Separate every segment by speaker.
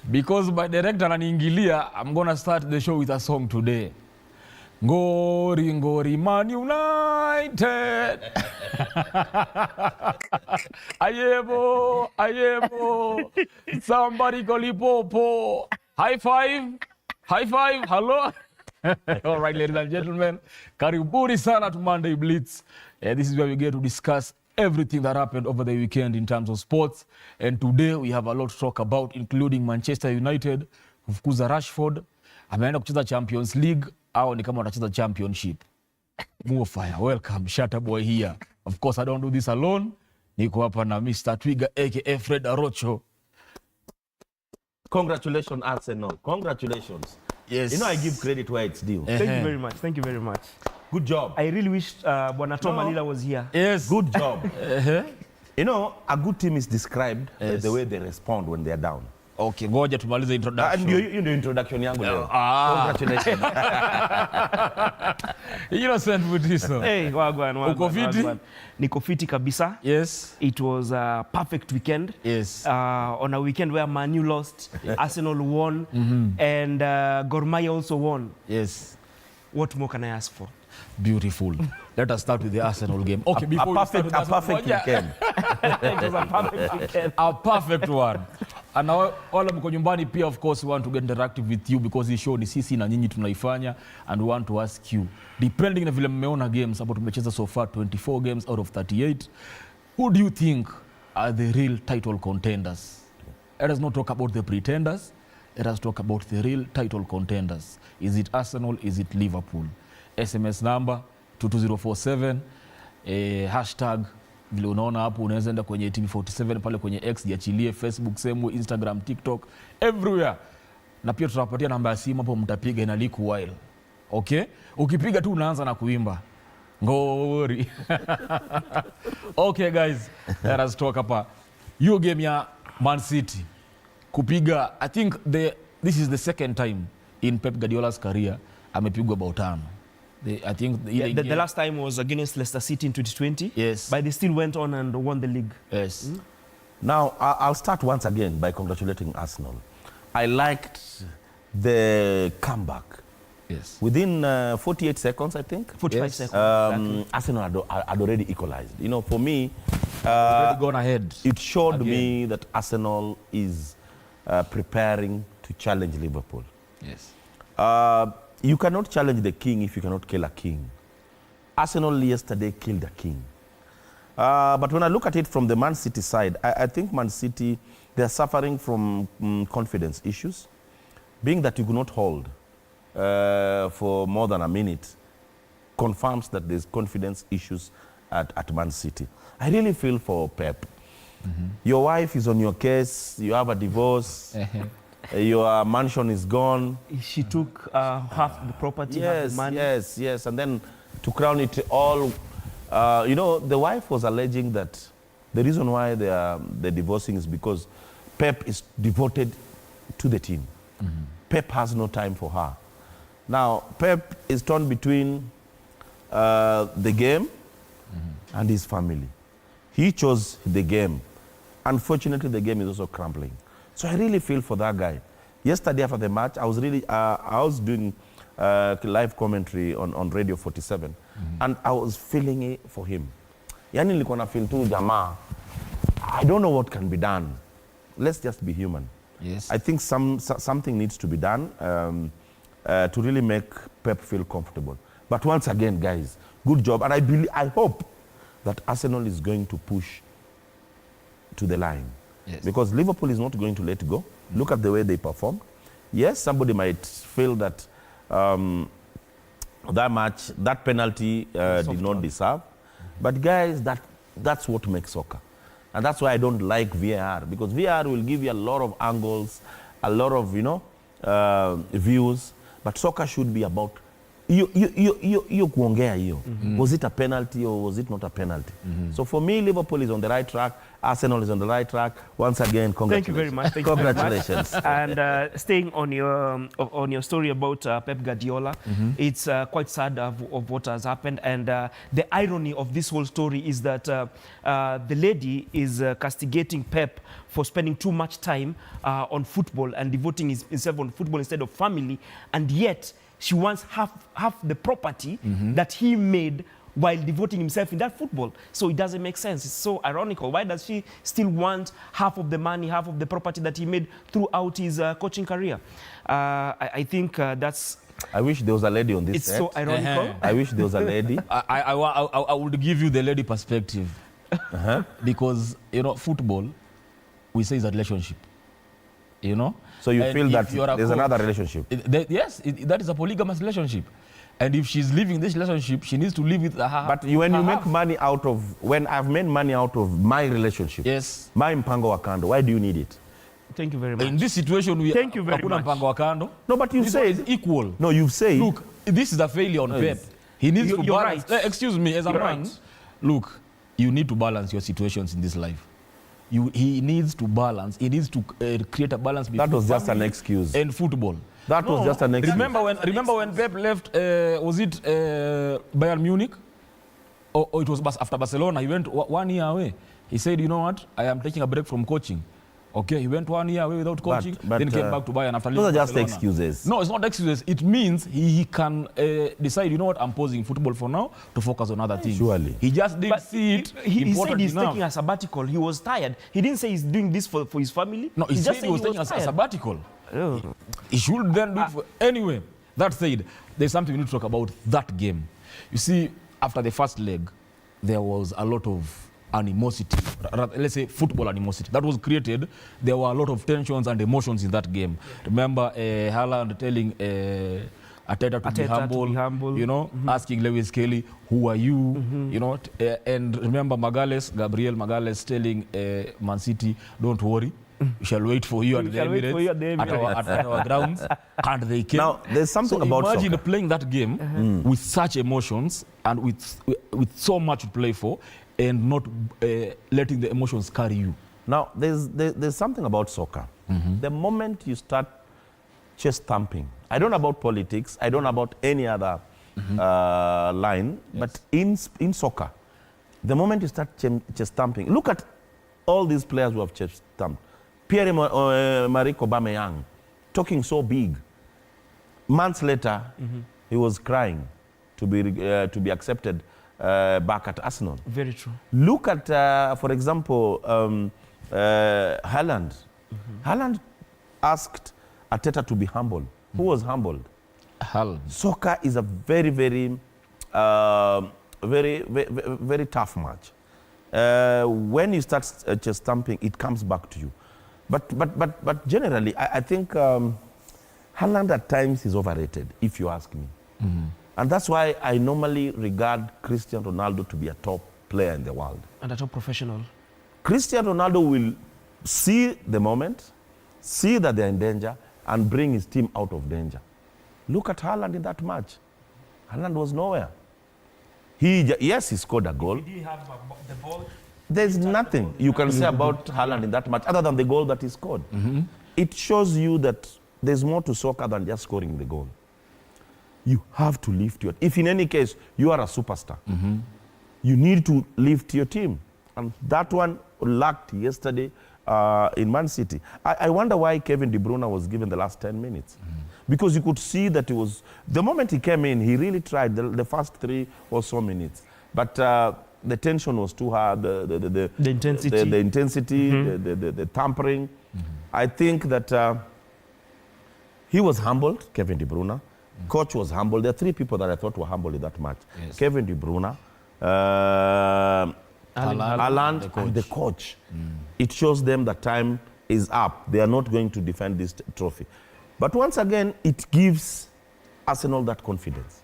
Speaker 1: Because my director ananiingilia, I'm gonna start the show with a song today. Ngori ngori Man United. Ayebo, ayebo. Somebody call Lipopo. High five. High five. Hello. All right, ladies and gentlemen. Karibuni sana to Monday Blitz. This is where we get to discuss everything that happened over the weekend in terms of sports. And today we have a lot to talk about, including Manchester United, kufukuza Rashford, ameenda kucheza Champions League, au ni kama wanacheza Championship. Fire. Welcome, Shatter Boy here. Of course, I don't do this alone. Niko hapa na Mr. Twiga, aka Fred Arocho.
Speaker 2: Congratulations, Arsenal. Congratulations.
Speaker 1: Yes.
Speaker 2: You know, I give credit where it's due.
Speaker 3: Thank you very much. Thank you very much.
Speaker 2: Good job.
Speaker 3: I really wish Bwana Tom Alila was here.
Speaker 1: Yes.
Speaker 2: Good job. You know, a good team is described by the way they respond when they are down.
Speaker 1: Okay, ngoja tumalize introduction.
Speaker 2: You know introduction yangu leo. Congratulations.
Speaker 1: Innocent Butiso.
Speaker 3: Hey, wagwan.
Speaker 1: Uko fiti?
Speaker 3: Niko fiti kabisa.
Speaker 1: Yes.
Speaker 3: It was a perfect weekend.
Speaker 1: Yes.
Speaker 3: On a weekend where Man U lost, Arsenal won, and Gor Mahia also won.
Speaker 1: Yes.
Speaker 3: What more can I ask for?
Speaker 1: Beautiful. Let us start with the Arsenal game. Okay, before
Speaker 2: a perfect weekend.
Speaker 3: It was a perfect weekend.
Speaker 1: A perfect one. And now, all mko nyumbani pia, of course, we want to get interactive with you because this show ni sisi na nyinyi tunaifanya, and we want to ask you, depending na vile mmeona games hapo tumecheza so far 24 games out of 38, who do you think are the real title contenders? Let us not talk about the pretenders. Let us talk about the real title contenders. Is it Arsenal? Is it Liverpool? SMS number 22047, hashtag vile unaona hapo, unaweza enda kwenye TV47 pale kwenye X, jiachilie Facebook, semu, Instagram, TikTok, everywhere. Na pia tutawapatia namba ya simu hapo, mtapiga ina leak while. Okay? Ukipiga tu unaanza na kuimba. Ngori. Okay guys, let us talk about your game ya Man City. Kupiga, I think this is the second time in Pep Guardiola's career amepigwa bao 5. I think
Speaker 3: the last time was against Leicester City in 2020.
Speaker 1: Yes.
Speaker 3: But they still went on and won the league.
Speaker 1: Yes.
Speaker 2: Now, I'll start once again by congratulating Arsenal. I liked the comeback.
Speaker 1: Yes.
Speaker 2: Within 48 seconds, I think.
Speaker 3: 45 seconds.
Speaker 2: Arsenal had already equalized. You know, for me,
Speaker 1: already gone ahead.
Speaker 2: It showed me that Arsenal is preparing to challenge Liverpool.
Speaker 1: Yes.
Speaker 2: You cannot challenge the king if you cannot kill a king. Arsenal yesterday killed a king. But when I look at it from the Man City side, I think Man City, they're suffering from confidence issues. Being that you could not hold for more than a minute confirms that there's confidence issues at Man City. I really feel for Pep. Your wife is on your case, you have a divorce, your mansion is gone.
Speaker 3: She took half the property, half the money.
Speaker 2: Yes. And then to crown it all, you know, the wife was alleging that the reason why they're divorcing is because Pep is devoted to the team. Pep has no time for her. Now, Pep is torn between the game and his family. He chose the game. Unfortunately, the game is also crumbling. So I really feel for that guy. Yesterday after the match, I was doing live commentary on Radio 47, and I was feeling it for him. Yani nilikuwa na feel tu jamaa, I don't know what can be done. Let's just be human.
Speaker 1: Yes.
Speaker 2: I think something needs to be done to really make Pep feel comfortable. But once again, guys, good job. And I hope that Arsenal is going to push to the line.
Speaker 1: Yes.
Speaker 2: Because Liverpool is not going to let go. Look at the way they performed. Yes, somebody might feel that that match, that penalty did not deserve. But guys, that's what makes soccer. And that's why I don't like VAR. Because VAR will give you a lot of angles, a lot of, you know, views. But soccer should be about kuongea hiyo. Was it a penalty or was it not a penalty? So for me, Liverpool is on the right track. Arsenal is on the right track. Once again, congratulations.
Speaker 3: Thank you very much. Thank you very much.
Speaker 2: Congratulations.
Speaker 3: And staying on your story about Pep Guardiola, it's quite sad of what has happened. And the irony of this whole story is that the lady is castigating Pep for spending too much time on football and devoting himself on football instead of family. And yet, she wants half the property that he made while devoting himself in that football. So it doesn't make sense. It's so ironical. Why does she still want half of the money, half of the property that he made throughout his coaching career? I think that's...
Speaker 2: I wish there was a lady on this set.
Speaker 3: It's so ironical.
Speaker 2: I wish there was a lady.
Speaker 1: I would give you the lady perspective. Because, you know, football, we say is a relationship. You know?
Speaker 2: So you
Speaker 1: and
Speaker 2: feel that there's another relationship?
Speaker 1: Yes, that is a polygamous relationship. And if she's leaving this relationship, she needs to live with her.
Speaker 2: But when you make money out of, when I've made money out of my relationship,
Speaker 1: yes,
Speaker 2: my mpango wa kando, why do you need it?
Speaker 3: Thank you very much.
Speaker 1: In this situation, we
Speaker 3: Thank you very much.
Speaker 1: Mpango wa kando.
Speaker 2: No, but you said
Speaker 1: equal.
Speaker 2: No, you've said.
Speaker 1: Look, this is a failure on Pep. He needs to balance.
Speaker 3: Right.
Speaker 1: Excuse me, as a man,
Speaker 3: right.
Speaker 1: Look, you need to balance your situations in this life. He needs to balance. He needs to create a balance between
Speaker 2: that was just an excuse.
Speaker 1: And football.
Speaker 2: That was just an excuse.
Speaker 1: Remember when Pep left? Was it Bayern Munich? Or it was after Barcelona? He went 1 year away. He said, "You know what? I am taking a break from coaching." Okay, he went 1 year away without coaching,
Speaker 2: but
Speaker 1: then came back to Bayern after leaving
Speaker 2: Those are just
Speaker 1: Barcelona.
Speaker 2: excuses.
Speaker 1: No, it's not excuses. It means he can decide, you know what, I'm pausing football for now to focus on other things.
Speaker 2: Surely.
Speaker 1: He just didn't see it
Speaker 3: He said
Speaker 1: important
Speaker 3: he's
Speaker 1: enough.
Speaker 3: taking a sabbatical. He was tired. He didn't say he's doing this for his family.
Speaker 1: No, he
Speaker 3: just
Speaker 1: said
Speaker 3: said
Speaker 1: he was taking a
Speaker 3: tired.
Speaker 1: sabbatical.
Speaker 3: Oh.
Speaker 1: He should then do it for... Anyway, that said, there's something we need to talk about that game. You see, after the first leg, there was a lot of animosity, let's say football animosity, that was created. There were a lot of tensions and emotions in that game. Remember Haaland telling Arteta to be humble, you know, asking Lewis Kelly, who are you, you know, and remember Gabriel Magalhaes telling Man City, don't worry, we shall wait for you at the Emirates, at our grounds, and they came.
Speaker 2: Now, there's something about
Speaker 1: imagine
Speaker 2: soccer.
Speaker 1: Playing that game with such emotions and with so much to play for, and not letting the emotions carry you.
Speaker 2: Now, there's something about soccer. The moment you start chest thumping, I don't know about politics, I don't know about any other line, but in soccer, the moment you start chest thumping, look at all these players who have chest thumped. Pierre-Emerick Aubameyang, talking so big. Months later, he was crying to be accepted back at Arsenal.
Speaker 3: Very true.
Speaker 2: Look at, for example, Haaland. Haaland asked Arteta to be humble. Who was humbled?
Speaker 1: Haaland.
Speaker 2: Soccer is a very, very, very tough match. When you start chest thumping, it comes back to you. But generally, I think Haaland at times is overrated, if you ask me. And that's why I normally regard Cristiano Ronaldo to be a top player in the world.
Speaker 3: And a top professional.
Speaker 2: Cristiano Ronaldo will see the moment, see that they're in danger, and bring his team out of danger. Look at Haaland in that match. Haaland was nowhere. Yes, he scored a goal.
Speaker 3: Did he have the ball?
Speaker 2: There's nothing you can say about Haaland in that match other than the goal that he scored. It shows you that there's more to soccer than just scoring the goal. You have to lift your... If in any case you are a superstar, you need to lift your team. And that one lacked yesterday in Man City. I wonder why Kevin De Bruyne was given the last 10 minutes. Because you could see that it was... The moment he came in, he really tried the first 3 or so minutes. But the tension was too hard, the intensity, the tampering. I think that he was humbled, Kevin De Bruyne. Coach was humbled. There are 3 people that I thought were humbled in that match. Yes. Kevin De Bruyne, Haaland, and the coach. It shows them that time is up. They are not going to defend this trophy. But once again, it gives Arsenal that confidence.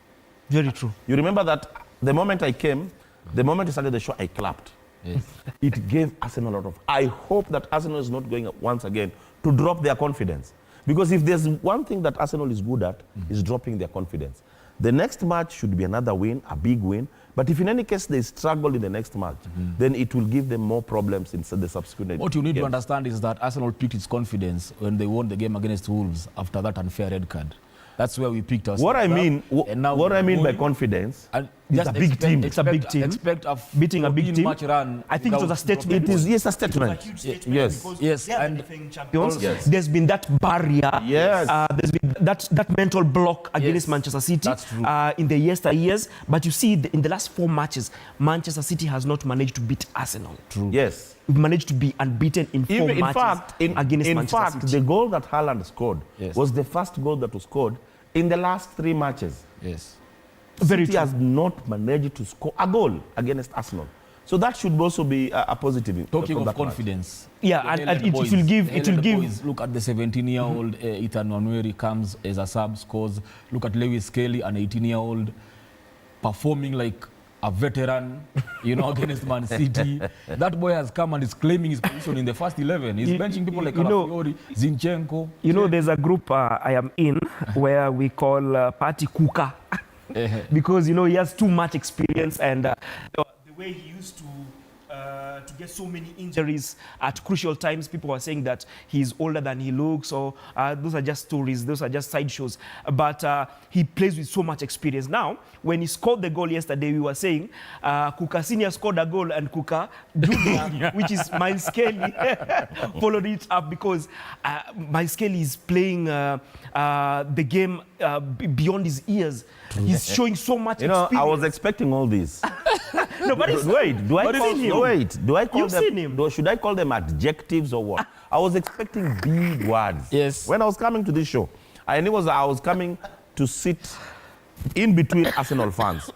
Speaker 3: Very true.
Speaker 2: You remember that the moment I came, the moment I started the show, I clapped. Yes. It gave Arsenal a lot of... I hope that Arsenal is not going once again to drop their confidence. Because if there's one thing that Arsenal is good at, is dropping their confidence. The next match should be another win, a big win, But if in any case they struggle in the next match, then it will give them more problems in the subsequent
Speaker 1: What you need to
Speaker 2: games.
Speaker 1: understand is that Arsenal picked its confidence when they won the game against Wolves after that unfair red card. That's where we picked ourselves.
Speaker 2: What I mean, what I mean by confidence, it's a big team.
Speaker 3: It's a big team.
Speaker 1: Expect a
Speaker 3: Beating a big team.
Speaker 1: match run.
Speaker 3: I think it was a statement.
Speaker 2: It is, yes, a statement.
Speaker 3: It was a huge statement
Speaker 2: Yes.
Speaker 3: because
Speaker 1: Yes,
Speaker 3: they are
Speaker 1: and
Speaker 3: the defending champions.
Speaker 2: Yes.
Speaker 3: There's been that barrier.
Speaker 2: Yes.
Speaker 3: There's been that mental block against
Speaker 1: Yes,
Speaker 3: Manchester City
Speaker 1: that's true.
Speaker 3: in the yesteryears. But you see, in the last 4 matches, Manchester City has not managed to beat Arsenal.
Speaker 1: True.
Speaker 2: Yes.
Speaker 3: We've managed to be unbeaten in 4
Speaker 2: In
Speaker 3: matches
Speaker 2: fact,
Speaker 3: against Manchester City.
Speaker 2: the goal that Haaland scored
Speaker 1: Yes.
Speaker 2: was the first goal that was scored in the last 3 matches.
Speaker 1: Yes.
Speaker 3: Very
Speaker 2: City
Speaker 3: true.
Speaker 2: has not managed to score a goal against Arsenal. So that should also be a positive.
Speaker 1: Talking
Speaker 2: from
Speaker 1: of
Speaker 2: that match.
Speaker 1: confidence.
Speaker 3: Yeah, and it will give.
Speaker 1: Look at the 17-year-old Ethan Nwaneri comes as a sub, scores. Look at Lewis Kelly, an 18-year-old, performing like a veteran, you know, against Man City. That boy has come and is claiming his position in the first 11. He's benching people like Alafiori, Zinchenko.
Speaker 3: You know, there's a group I am in where we call Party Kuka because, you know, he has too much experience and the way he used to get so many injuries at crucial times, people are saying that he's older than he looks. So those are just stories. Those are just sideshows. But he plays with so much experience. Now, when he scored the goal yesterday, we were saying Kuka Senior scored a goal and Kuka Junior, which is Miles Kelly, followed it up because Miles Kelly is playing the game beyond his ears. He's showing so much experience.
Speaker 2: I was expecting all this.
Speaker 3: No, but
Speaker 2: Wait, do I
Speaker 3: but
Speaker 2: call
Speaker 3: you've seen him.
Speaker 2: wait? Do I call
Speaker 3: You've
Speaker 2: them?
Speaker 3: seen him.
Speaker 2: Should I call them adjectives or what? I was expecting big words.
Speaker 1: Yes.
Speaker 2: When I was coming to this show, I knew I was coming to sit in between Arsenal fans.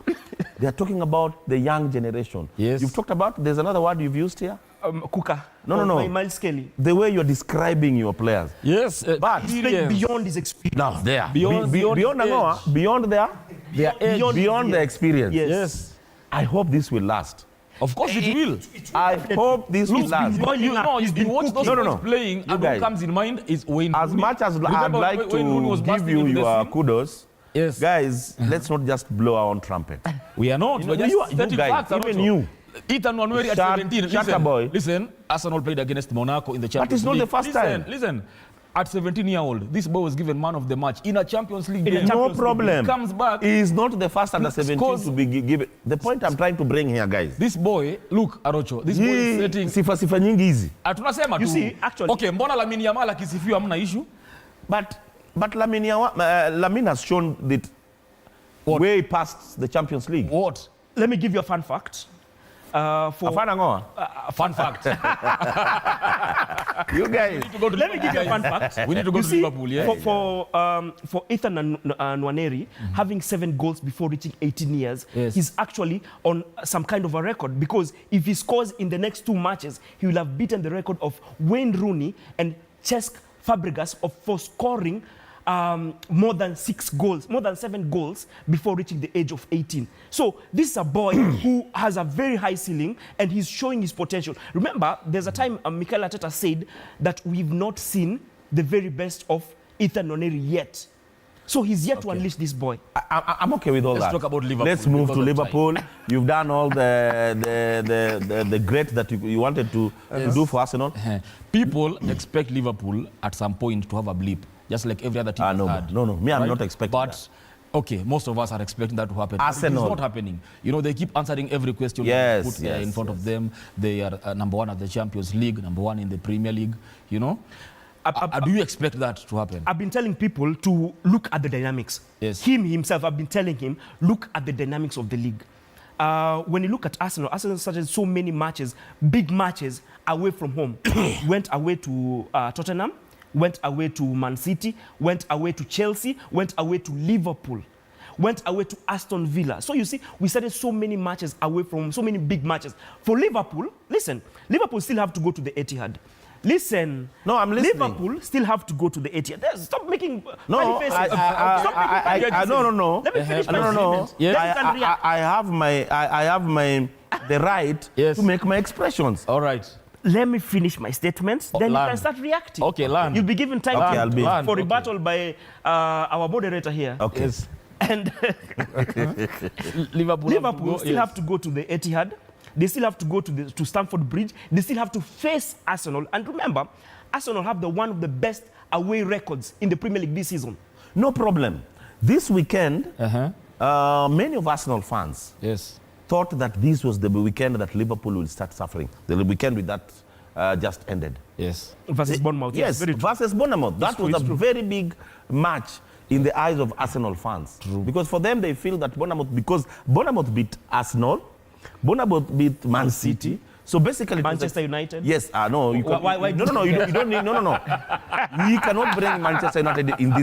Speaker 2: They are talking about the young generation.
Speaker 1: Yes.
Speaker 2: You've talked about. There's another word you've used here.
Speaker 3: Kuka.
Speaker 2: No.
Speaker 3: Miles Kelly.
Speaker 2: The way you're describing your players.
Speaker 1: Yes.
Speaker 2: But
Speaker 3: He's playing beyond his experience.
Speaker 2: now there.
Speaker 1: Beyond age.
Speaker 2: Beyond their
Speaker 1: age.
Speaker 2: beyond the experience.
Speaker 3: Yes.
Speaker 2: I hope this will last.
Speaker 1: Of course it will.
Speaker 2: I hope this will last.
Speaker 1: You watch those boys playing, and
Speaker 2: guys,
Speaker 1: what comes in mind is Wayne
Speaker 2: As
Speaker 1: Rooney.
Speaker 2: much as I'd
Speaker 1: Remember
Speaker 2: like
Speaker 1: when Rooney was
Speaker 2: to give
Speaker 1: bursting
Speaker 2: you
Speaker 1: into the
Speaker 2: your
Speaker 1: scene?
Speaker 2: kudos,
Speaker 1: Yes.
Speaker 2: guys, let's not just blow our own trumpet.
Speaker 1: We are not.
Speaker 2: You
Speaker 1: We're
Speaker 2: know,
Speaker 1: just
Speaker 2: you
Speaker 1: stating
Speaker 2: guys,
Speaker 1: facts,
Speaker 2: even
Speaker 1: Arocho.
Speaker 2: you.
Speaker 1: Ethan Nwaneri at
Speaker 2: Shut-
Speaker 1: 17.
Speaker 2: shut up, boy.
Speaker 1: Listen, Arsenal played against Monaco in the Champions
Speaker 2: it's not
Speaker 1: League.
Speaker 2: the first time.
Speaker 1: Listen, at 17-year-old, this boy was given man of the match in a Champions League
Speaker 3: In a
Speaker 1: game.
Speaker 2: No
Speaker 3: Champions
Speaker 2: problem.
Speaker 1: He comes back.
Speaker 2: He is not the first under 17
Speaker 1: Scores-
Speaker 2: to be given. The point I'm trying to bring here, guys.
Speaker 1: This boy, look, Arocho, this boy is setting...
Speaker 2: Sifa nyingi hizi.
Speaker 1: Tunasema tu.
Speaker 3: You see, actually-
Speaker 1: Okay, mbona Lamine Yamal akisifiwa hamna issue?
Speaker 2: But Lamine has shown that way past the Champions League.
Speaker 1: What?
Speaker 3: Let me give you a fun fact.
Speaker 2: Afana ngoa.
Speaker 1: Fun fact.
Speaker 2: You guys.
Speaker 3: Let me give you a fun fact.
Speaker 1: We need to go
Speaker 3: You
Speaker 1: to
Speaker 3: see,
Speaker 1: Liverpool, yeah?
Speaker 3: for Ethan Nwaneri, having 7 goals before reaching 18 years,
Speaker 1: Yes.
Speaker 3: he's actually on some kind of a record because if he scores in the next 2 matches, he will have beaten the record of Wayne Rooney and Cesc Fabregas for scoring more than 7 goals before reaching the age of 18. So this is a boy who has a very high ceiling and he's showing his potential. Remember, there's a time Mikel Arteta said that we've not seen the very best of Ethan Nwaneri yet. So he's yet to unleash this boy.
Speaker 2: I'm okay with all
Speaker 1: Let's
Speaker 2: that.
Speaker 1: talk about Liverpool
Speaker 2: Let's move to
Speaker 1: because of
Speaker 2: Liverpool. You've done all the great that you wanted to do for Arsenal.
Speaker 1: People expect Liverpool at some point to have a blip, just like every other team has had.
Speaker 2: No. Me, I'm not expecting
Speaker 1: But,
Speaker 2: that.
Speaker 1: okay, most of us are expecting that to happen.
Speaker 2: Arsenal.
Speaker 1: It's not happening. You know, they keep answering every question
Speaker 2: Yes,
Speaker 1: put
Speaker 2: yes,
Speaker 1: in front of them. They are number 1 at the Champions League, number 1 in the Premier League, you know. Do you expect that to happen?
Speaker 3: I've been telling people to look at the dynamics.
Speaker 1: Yes.
Speaker 3: Him himself, I've been telling him, look at the dynamics of the league. When you look at Arsenal started so many matches, big matches, away from home. Went away to Tottenham, went away to Man City, went away to Chelsea, went away to Liverpool, went away to Aston Villa. So you see, we started so many matches away from so many big matches. For Liverpool, listen, Liverpool still have to go to the Etihad. Listen.
Speaker 2: No, I'm listening.
Speaker 3: Liverpool still have to go to the Etihad. Stop making
Speaker 2: No,
Speaker 3: funny faces.
Speaker 2: no.
Speaker 3: Let me finish my
Speaker 2: No.
Speaker 3: statement.
Speaker 1: Yes.
Speaker 3: Then you can react.
Speaker 2: I have the right
Speaker 1: Yes.
Speaker 2: to make my expressions.
Speaker 1: All right.
Speaker 3: Let me finish my statements, then you
Speaker 1: land.
Speaker 3: can start reacting.
Speaker 1: Okay, land.
Speaker 3: You'll be given time
Speaker 2: Okay, I'll be-
Speaker 3: for
Speaker 1: Okay.
Speaker 3: rebuttal by our moderator here.
Speaker 2: Okay.
Speaker 1: Yes.
Speaker 3: And
Speaker 1: Liverpool
Speaker 3: still have to go to the Etihad. They still have to go to Stamford Bridge. They still have to face Arsenal. And remember, Arsenal have one of the best away records in the Premier League this season.
Speaker 2: No problem. This weekend, many of Arsenal fans thought that this was the weekend that Liverpool will start suffering. The weekend with that just ended.
Speaker 1: Yes.
Speaker 3: Versus Bournemouth.
Speaker 2: Yes, versus Bournemouth. That was a very big match in the eyes of Arsenal fans.
Speaker 1: True.
Speaker 2: Because for them, they feel that because Bournemouth beat Arsenal, Bournemouth beat Man City. So basically,
Speaker 3: Manchester United?
Speaker 2: Yes, no. You
Speaker 3: why?
Speaker 2: No, you don't need, no. We cannot bring Manchester United in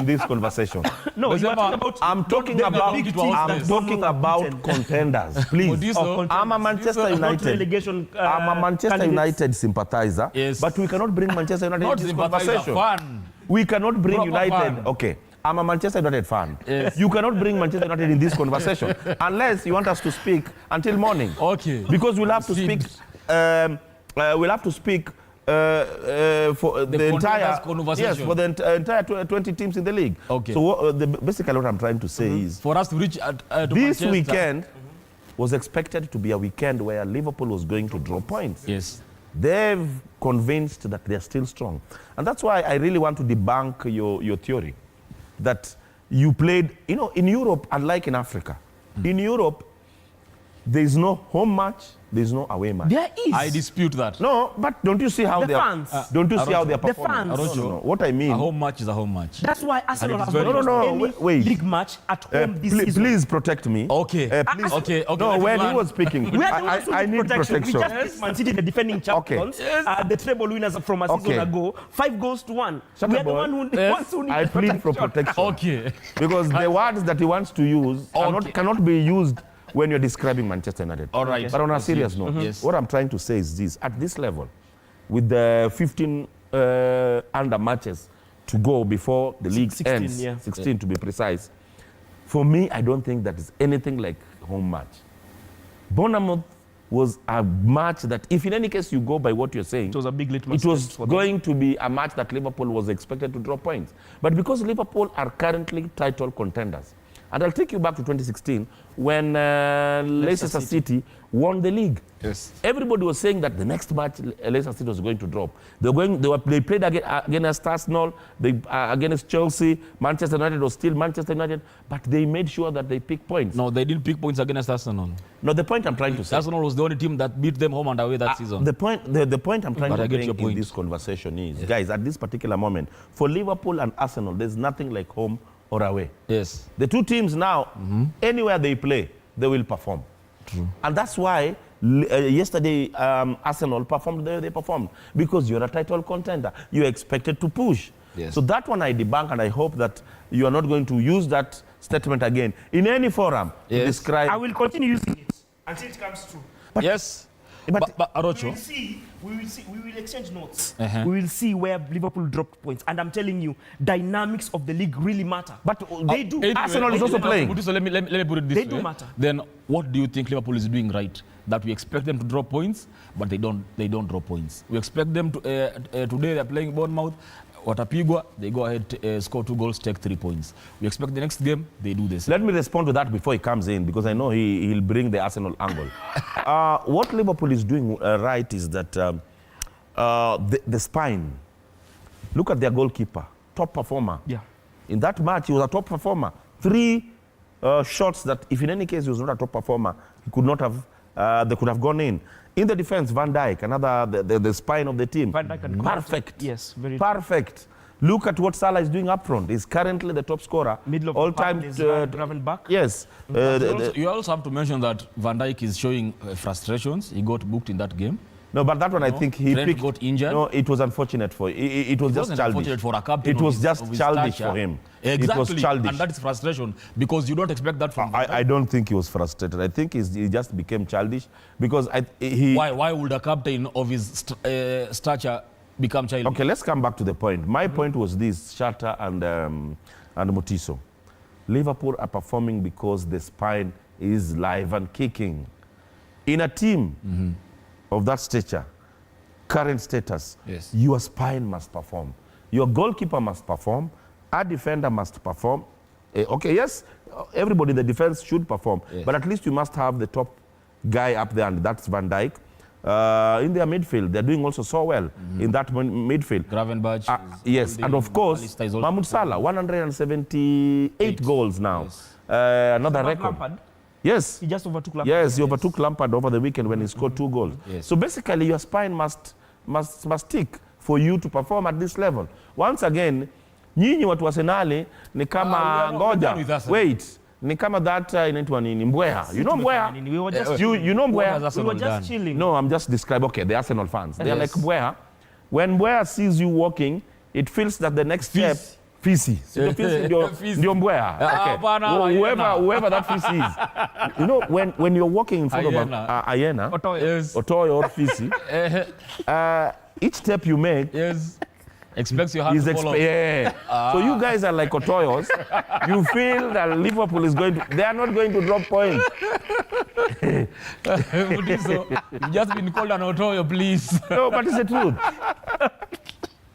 Speaker 2: this conversation.
Speaker 3: No, you are talking about,
Speaker 2: I'm talking about contenders, please. I'm a Manchester United. I'm a Manchester United sympathizer, but we cannot bring Manchester United in this conversation. We cannot bring United. Okay. I'm a Manchester United fan. Yes. You cannot bring Manchester United in this conversation unless you want us to speak until morning.
Speaker 1: Okay.
Speaker 2: Because we'll have to speak. We'll have to speak for the entire
Speaker 1: conversation.
Speaker 2: Yes, for the entire 20 teams in the league. Okay. So basically, what I'm trying to say is,
Speaker 1: for us to reach to
Speaker 2: this weekend was expected to be a weekend where Liverpool was going to draw points.
Speaker 1: Yes.
Speaker 2: They've convinced that they're still strong, and that's why I really want to debunk your theory that you played, in Europe, unlike in Africa. In Europe, there is no home match, there is no away match.
Speaker 3: There is.
Speaker 1: I dispute that.
Speaker 2: No, but don't you see how they are? Don't you see how they are performing?
Speaker 3: The fans.
Speaker 2: No. What I mean,
Speaker 1: a home match is a home match.
Speaker 3: That's why Arsenal has
Speaker 2: no, wait.
Speaker 3: league match at home this season.
Speaker 2: Please protect me.
Speaker 1: Okay.
Speaker 2: Please.
Speaker 1: Okay.
Speaker 2: No, when he was speaking, I need protection.
Speaker 3: We just beat Man City, the defending champions, the treble winners from a season ago, 5-1. We are the ones who need
Speaker 2: I plead for protection.
Speaker 1: Okay.
Speaker 2: Because the words that he wants to use cannot be used when you're describing Manchester United.
Speaker 1: All right.
Speaker 2: But on a serious note, what I'm trying to say is this. At this level, with the 15 under matches to go before the league
Speaker 3: 16,
Speaker 2: ends, 16 to be precise, for me, I don't think that is anything like home match. Bournemouth was a match that, if in any case you go by what you're saying,
Speaker 3: it was a big litmus.
Speaker 2: It was going to be a match that Liverpool was expected to draw points. But because Liverpool are currently title contenders, and I'll take you back to 2016 when Leicester City won the league.
Speaker 1: Yes.
Speaker 2: Everybody was saying that the next match Leicester City was going to drop. They played against Arsenal, against Chelsea. Manchester United was still Manchester United, but they made sure that they picked points.
Speaker 1: No, they didn't pick points against Arsenal.
Speaker 2: No, the point I'm trying to say.
Speaker 1: Arsenal was the only team that beat them home and away that season.
Speaker 2: The point I'm trying to bring in this conversation is, guys, at this particular moment, for Liverpool and Arsenal, there's nothing like home or away.
Speaker 1: Yes.
Speaker 2: The two teams now, anywhere they play, they will perform.
Speaker 1: True.
Speaker 2: And that's why yesterday Arsenal performed the way they performed. Because you're a title contender. You're expected to push.
Speaker 1: Yes.
Speaker 2: So that one I debunk, and I hope that you are not going to use that statement again in any forum to describe.
Speaker 3: I will continue using it until it comes true.
Speaker 1: But yes. But Arocho,
Speaker 3: we will exchange notes. We will see where Liverpool dropped points. And I'm telling you, dynamics of the league really matter.
Speaker 2: But
Speaker 3: they do.
Speaker 2: Anyway, Arsenal is also playing.
Speaker 1: So let me put it this way.
Speaker 3: They do matter.
Speaker 1: Then what do you think Liverpool is doing right? That we expect them to drop points, but they don't drop points. We expect them to, today they're playing Bournemouth. Watapigwa, they go ahead, score 2 goals, take 3 points. We expect the next game, they do this.
Speaker 2: Let me respond to that before he comes in, because I know he'll bring the Arsenal angle. What Liverpool is doing right is that the spine. Look at their goalkeeper, top performer.
Speaker 3: Yeah.
Speaker 2: In that match, he was a top performer. 3 shots that, if in any case he was not a top performer, he could not have. They could have gone in. In the defense, Van Dijk, another the spine of the team.
Speaker 3: Van Dijk and
Speaker 2: perfect.
Speaker 3: Yes, very
Speaker 2: perfect. Look at what Salah is doing up front. He's currently the top scorer.
Speaker 3: Middle of
Speaker 2: all
Speaker 3: the
Speaker 2: time.
Speaker 3: Graven back.
Speaker 2: Yes.
Speaker 1: You also have to mention that Van Dijk is showing frustrations. He got booked in that game.
Speaker 2: No, but that one I think he
Speaker 1: Trent got injured.
Speaker 2: No, it was unfortunate for it was just childish.
Speaker 1: Unfortunate for a captain.
Speaker 2: It was just childish for him.
Speaker 1: Exactly.
Speaker 2: It was childish.
Speaker 1: And that is frustration because you don't expect that from
Speaker 2: I don't think he was frustrated. I think he just became childish because
Speaker 1: Why would a captain of his stature become childish?
Speaker 2: Okay, let's come back to the point. My point was this: Shatta and Mutiso. Liverpool are performing because the spine is live and kicking. In a team of that stature, current status, your spine must perform. Your goalkeeper must perform. A defender must perform. Okay, yes, everybody in the defense should perform.
Speaker 1: Yes.
Speaker 2: But at least you must have the top guy up there, and that's Van Dijk. In their midfield, they're doing also so well in that midfield.
Speaker 1: Gravenberch.
Speaker 2: Yes, and of course, Mahmoud Salah, 178 goals now.
Speaker 1: Yes.
Speaker 2: Another record.
Speaker 3: Lampard,
Speaker 2: Yes.
Speaker 3: he just overtook Lampard.
Speaker 2: Yes, he overtook Lampard over the weekend when he scored 2 goals.
Speaker 1: Yes.
Speaker 2: So basically, your spine must stick for you to perform at this level. Once again, nyinyi watu wa Arsenal ni kama
Speaker 1: we're done with
Speaker 2: ngoja.
Speaker 1: Arsenal.
Speaker 2: Wait, ni kama that inaitwa nini Mbweha. You know Mbweha?
Speaker 3: We were just,
Speaker 2: You know
Speaker 1: What has
Speaker 2: Mbweha?
Speaker 3: we were
Speaker 1: Arsenal
Speaker 3: just
Speaker 1: done?
Speaker 3: chilling.
Speaker 2: No, I'm just describing. Okay, the Arsenal fans. They're
Speaker 1: Yes.
Speaker 2: like Mbweha. When Mbweha sees you walking, it feels that the next step. Fisi. Ndio Fisi ndio Mbweha. Okay.
Speaker 1: Hapana,
Speaker 2: Whoever that Fisi is. You know, when you're walking in front of
Speaker 1: Hyena.
Speaker 2: a hyena,
Speaker 3: Otoyo.
Speaker 1: Yes.
Speaker 2: Otoyo or Fisi, each step you make
Speaker 1: Yes. Expects your hand
Speaker 2: is
Speaker 1: to follow.
Speaker 2: So you guys are like Otoyos. You feel that Liverpool is going to, they are not going to drop points.
Speaker 1: Mutiso, you've just been called an Otoyo, please.
Speaker 2: No, but it's the truth.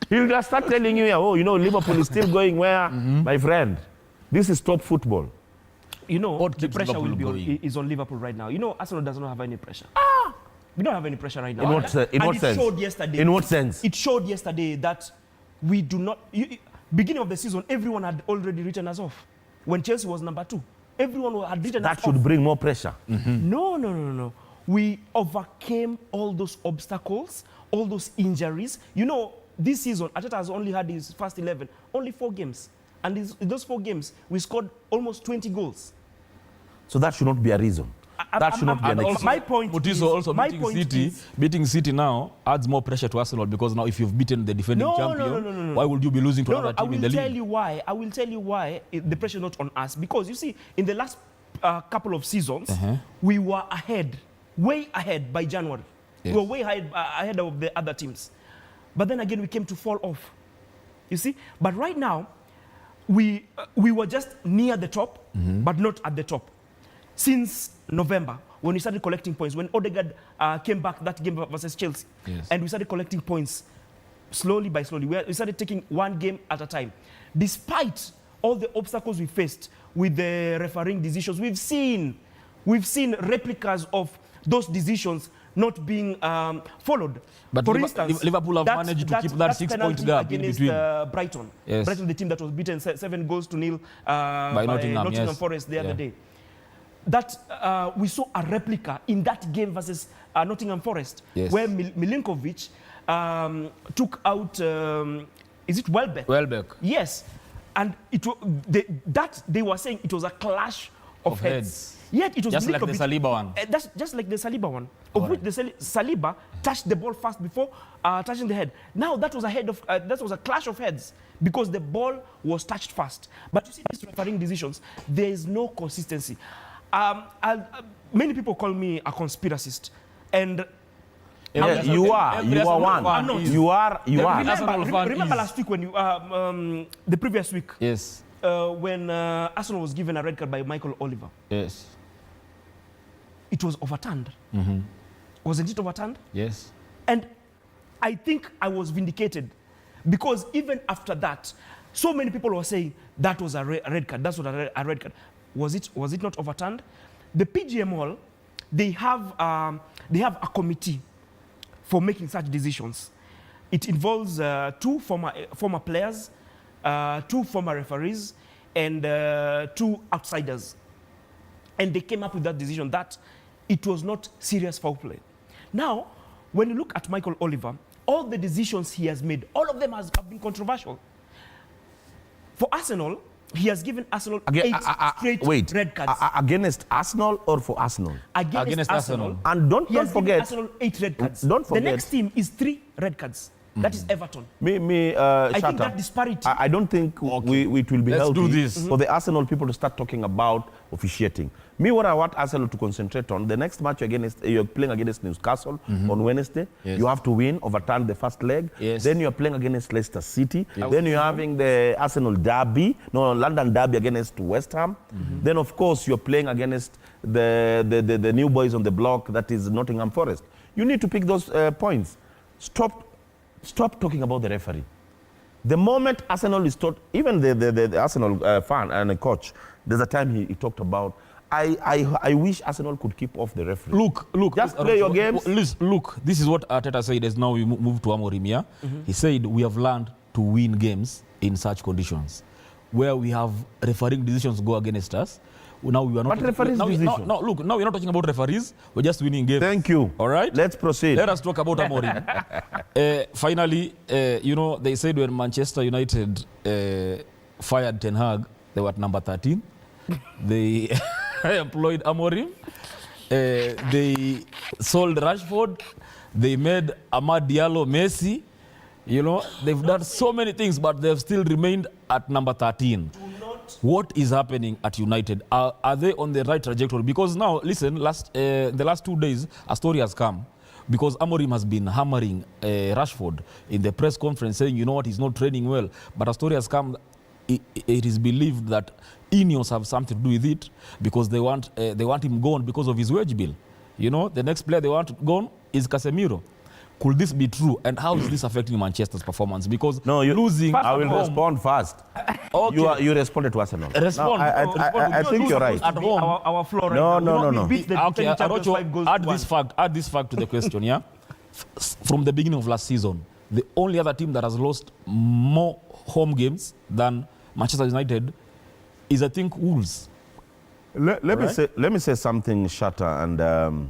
Speaker 2: He'll just start telling you, oh, you know, Liverpool is still going where, my friend. This is top football.
Speaker 3: You know,
Speaker 1: What
Speaker 3: the
Speaker 1: keeps
Speaker 3: pressure will
Speaker 1: Liverpool
Speaker 3: be on,
Speaker 1: going?
Speaker 3: is on Liverpool right now. You know, Arsenal does not have any pressure. We don't have any pressure right now.
Speaker 2: In what
Speaker 3: And
Speaker 2: sense?
Speaker 3: It showed yesterday.
Speaker 2: In what sense?
Speaker 3: It showed yesterday that we do not. Beginning of the season, everyone had already written us off. When Chelsea was number 2, everyone had written us
Speaker 2: That
Speaker 3: off.
Speaker 2: should bring more pressure.
Speaker 3: No. We overcame all those obstacles, all those injuries. You know, this season, Arteta has only had his first 11, only 4 games. And in those 4 games, we scored almost 20 goals.
Speaker 2: So that should not be a reason. That should not be an
Speaker 1: And
Speaker 2: excuse.
Speaker 3: My point
Speaker 1: Mutiso,
Speaker 3: is-
Speaker 1: also
Speaker 3: my
Speaker 1: beating
Speaker 3: point
Speaker 1: City,
Speaker 3: is-
Speaker 1: beating City now adds more pressure to Arsenal because now if you've beaten the defending champion, why would you be losing to
Speaker 3: No,
Speaker 1: another
Speaker 3: I
Speaker 1: team in
Speaker 3: will
Speaker 1: the
Speaker 3: tell
Speaker 1: league?
Speaker 3: you why. I will tell you why the pressure is not on us. Because you see, in the last couple of seasons, we were ahead, way ahead by January.
Speaker 1: Yes.
Speaker 3: We were way ahead of the other teams. But then again, we came to fall off. You see? But right now, we were just near the top, but not at the top. Since November, when we started collecting points, when Odegaard came back that game versus Chelsea,
Speaker 1: Yes.
Speaker 3: and we started collecting points slowly by slowly. We started taking one game at a time. Despite all the obstacles we faced with the refereeing decisions, we've seen replicas of those decisions not being followed.
Speaker 1: But
Speaker 3: For instance,
Speaker 1: Liverpool have managed to keep that 6-point
Speaker 3: penalty
Speaker 1: gap in
Speaker 3: against
Speaker 1: between.
Speaker 3: Brighton.
Speaker 1: Yes.
Speaker 3: Brighton, the team that was beaten 7-0 by
Speaker 1: Nottingham, yes.
Speaker 3: Forest the other
Speaker 1: Yeah.
Speaker 3: day. That we saw a replica in that game versus Nottingham Forest,
Speaker 1: Yes.
Speaker 3: where Milinkovic took out, is it Welbeck?
Speaker 1: Welbeck.
Speaker 3: Yes, and they were saying it was a clash of heads. Yet it was
Speaker 1: Just like the
Speaker 3: Milinkovic-
Speaker 1: Saliba one.
Speaker 3: That's just like the Saliba one, of which the Saliba touched the ball first before touching the head. Now that was a clash of heads because the ball was touched first. But you see these refereeing decisions, there is no consistency. Many people call me a conspiracist, and
Speaker 2: Yeah, you are
Speaker 1: Arsenal
Speaker 2: one.
Speaker 1: fan is.
Speaker 2: You are.
Speaker 1: Arsenal fan
Speaker 3: remember
Speaker 1: is.
Speaker 3: last week when you the previous week
Speaker 1: Yes.
Speaker 3: when Arsenal was given a red card by Michael Oliver.
Speaker 1: Yes.
Speaker 3: It was overturned. Wasn't it overturned?
Speaker 1: Yes.
Speaker 3: And I think I was vindicated because even after that, so many people were saying that was a red card. That's what a red card. Was it not overturned? The PGMOL, they have a committee for making such decisions. It involves 2 former players, 2 former referees, and 2 outsiders. And they came up with that decision that it was not serious foul play. Now, when you look at Michael Oliver, all the decisions he has made, all of them have been controversial. For Arsenal, he has given Arsenal 8 straight red cards.
Speaker 2: Against Arsenal or for Arsenal?
Speaker 3: Against Arsenal.
Speaker 2: And don't
Speaker 3: He has given
Speaker 2: forget.
Speaker 3: Arsenal 8 red cards.
Speaker 2: Don't forget.
Speaker 3: The next team is 3 red cards. That is Everton.
Speaker 2: I
Speaker 3: think that disparity.
Speaker 2: I don't think it will be
Speaker 1: Let's
Speaker 2: healthy
Speaker 1: do this.
Speaker 2: for the Arsenal people to start talking about officiating. What I want Arsenal to concentrate on, the next match you're playing against Newcastle on Wednesday.
Speaker 1: Yes.
Speaker 2: You have to win, overturn the first leg.
Speaker 1: Yes.
Speaker 2: Then you're playing against Leicester City. Then you're having the London derby against West Ham. Then, of course, you're playing against the new boys on the block, that is Nottingham Forest. You need to pick those points. Stop talking about the referee. The moment Arsenal is taught, even the Arsenal fan and coach, there's a time he talked about, I wish Arsenal could keep off the referee.
Speaker 1: Look.
Speaker 2: Just play your games.
Speaker 1: Look, this is what Arteta said as now we move to Amorim, yeah? He said we have learned to win games in such conditions where we have refereeing decisions go against us. Now we are not.
Speaker 2: But referees decision.
Speaker 1: No, look, now we're not talking about referees. We're just winning games.
Speaker 2: Thank you.
Speaker 1: All right?
Speaker 2: Let's proceed.
Speaker 1: Let us talk about Amorim. Finally, you know, they said when Manchester United fired Ten Hag, they were at number 13. They employed Amorim. They sold Rashford. They made Amad Diallo Messi. You know, they've done so many things, but they've still remained at number 13. What is happening at United? Are they on the right trajectory? Because now, listen, the last 2 days, a story has come. Because Amorim has been hammering Rashford in the press conference, saying, you know what, he's not training well. But a story has come. It is believed that Ineos have something to do with it, because they want him gone because of his wage bill. You know, the next player they want gone is Casemiro. Could this be true? And how is this affecting Manchester's performance? Because losing...
Speaker 2: I will respond first.
Speaker 1: Okay.
Speaker 2: You responded to Arsenal.
Speaker 1: Respond.
Speaker 2: I think you're right.
Speaker 3: At home. Our floor right
Speaker 2: No,
Speaker 3: now.
Speaker 2: no.
Speaker 3: We beat the
Speaker 1: Okay,
Speaker 3: champions 5 goals to 1.
Speaker 1: add this fact to the question, yeah? From the beginning of last season, the only other team that has lost more home games than Manchester United is, I think, Wolves.
Speaker 2: Let me say something, Shatta and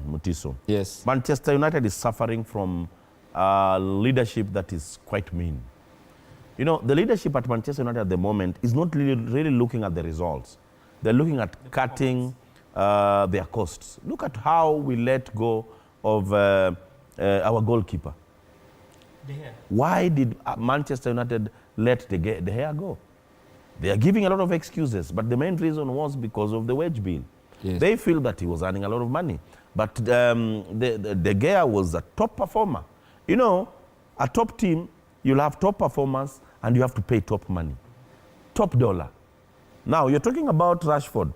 Speaker 2: Mutiso.
Speaker 1: Yes.
Speaker 2: Manchester United is suffering from leadership that is quite mean. You know, the leadership at Manchester United at the moment is not really looking at the results. They're looking at cutting their costs. Look at how we let go of our goalkeeper. Why did Manchester United let De Gea go? They are giving a lot of excuses, but the main reason was because of the wage bill. Yes. They feel that he was earning a lot of money. But De Gea was a top performer. You know, a top team, you'll have top performers and you have to pay top money, top dollar. Now, you're talking about Rashford.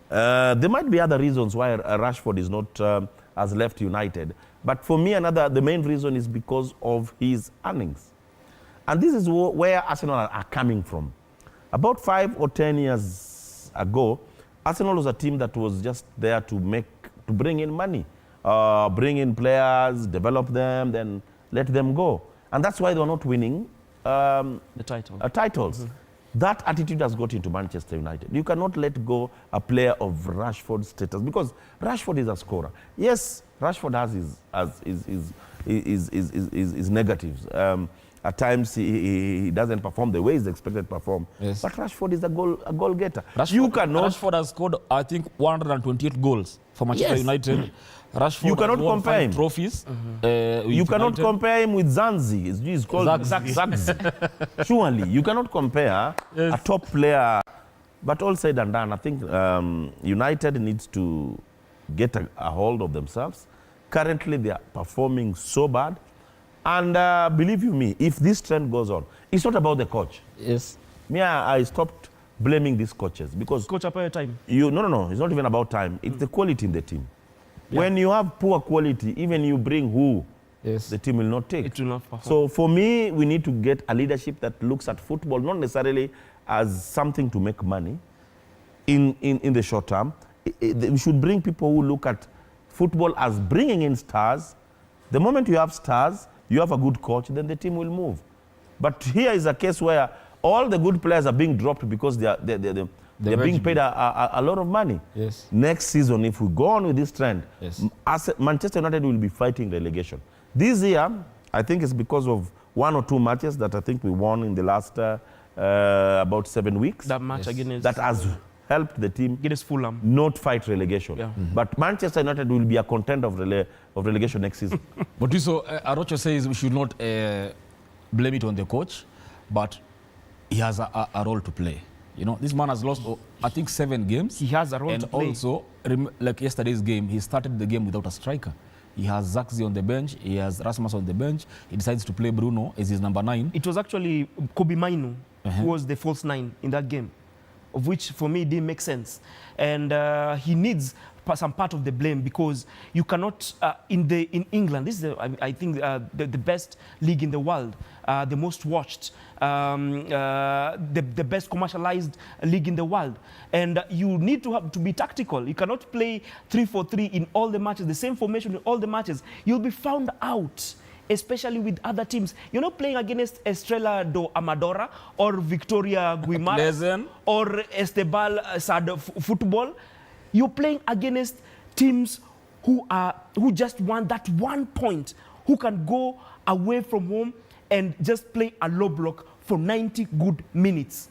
Speaker 2: There might be other reasons why Rashford is not has left United. But for me, the main reason is because of his earnings. And this is where Arsenal are coming from. About 5 or 10 years ago, Arsenal was a team that was just there to bring in money, bring in players, develop them, then let them go. And that's why they were not winning titles. That attitude has got into Manchester United. You cannot let go a player of Rashford's status, because Rashford is a scorer. Yes, Rashford has his negatives. At times he doesn't perform the way he's expected to perform. Yes. But Rashford is a goal getter.
Speaker 1: Rashford has scored, I think, 128 goals for Manchester United. Rashford
Speaker 2: you cannot compare him.
Speaker 1: Trophies.
Speaker 2: You cannot compare him with Zanzi. He's called Zagzi. Surely, you cannot compare a top player. But all said and done, I think United needs to get a hold of themselves. Currently, they are performing so bad. And believe you me, if this trend goes on, it's not about the coach.
Speaker 1: Yes.
Speaker 2: I stopped blaming these coaches, because
Speaker 3: coach up your time.
Speaker 2: No. It's not even about time. It's the quality in the team. Yeah. When you have poor quality, even you bring who, the team will not take.
Speaker 3: It will not perform.
Speaker 2: So for me, we need to get a leadership that looks at football not necessarily as something to make money in the short term. We should bring people who look at football as bringing in stars. The moment you have stars, you have a good coach, then the team will move. But here is a case where all the good players are being dropped because they're being paid a lot of money.
Speaker 1: Yes.
Speaker 2: Next season, if we go on with this trend, Manchester United will be fighting relegation. This year, I think it's because of 1 or 2 matches that I think we won in the last about 7 weeks.
Speaker 3: That match against...
Speaker 2: That has helped the team
Speaker 3: against Fulham
Speaker 2: not fight relegation. Yeah. But Manchester United will be a contender of relegation next season.
Speaker 1: But so Arocho says we should not blame it on the coach, but he has a role to play. You know, this man has lost, I think, 7 games.
Speaker 3: He has a role to play.
Speaker 1: And also, like yesterday's game, he started the game without a striker. He has Zaxi on the bench. He has Rasmus on the bench. He decides to play Bruno as his number 9.
Speaker 3: It was actually Kobe Mainu who was the false 9 in that game, of which, for me, didn't make sense. And he needs some part of the blame, because you cannot in England, this is I think the best league in the world, the most watched, the best commercialized league in the world, and you need to be tactical. You cannot play 3-4-3 in all the matches, the same formation in all the matches. You'll be found out, especially with other teams. You're not playing against Estrela do Amadora or Victoria Guimaraes or Estebal Sad Football. You're playing against teams who just want that 1 point, who can go away from home and just play a low block for 90 good minutes.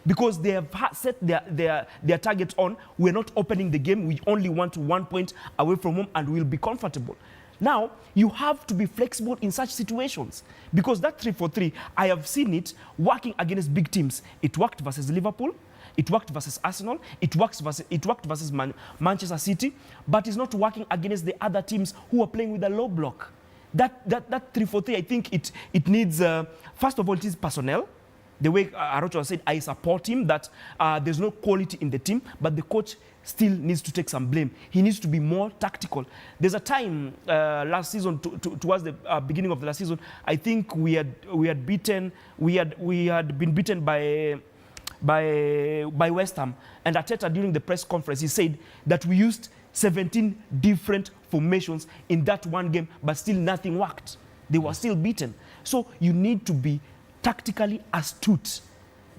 Speaker 3: Because they have set their targets on, we're not opening the game, we only want 1 point away from home and we'll be comfortable. Now, you have to be flexible in such situations, because that 3-4-3, I have seen it working against big teams. It worked versus Liverpool, it worked versus Arsenal, it worked versus Manchester City, but it's not working against the other teams who are playing with a low block. That 3-4-3, I think it needs, first of all, it is personnel. The way Arocho said, I support him, that there's no quality in the team, but the coach still needs to take some blame. He needs to be more tactical. There's a time last season, towards the beginning of the last season, I think we had been beaten by West Ham, and Arteta during the press conference, he said that we used 17 different formations in that one game, but still nothing worked. They were still beaten. So you need to be tactically astute.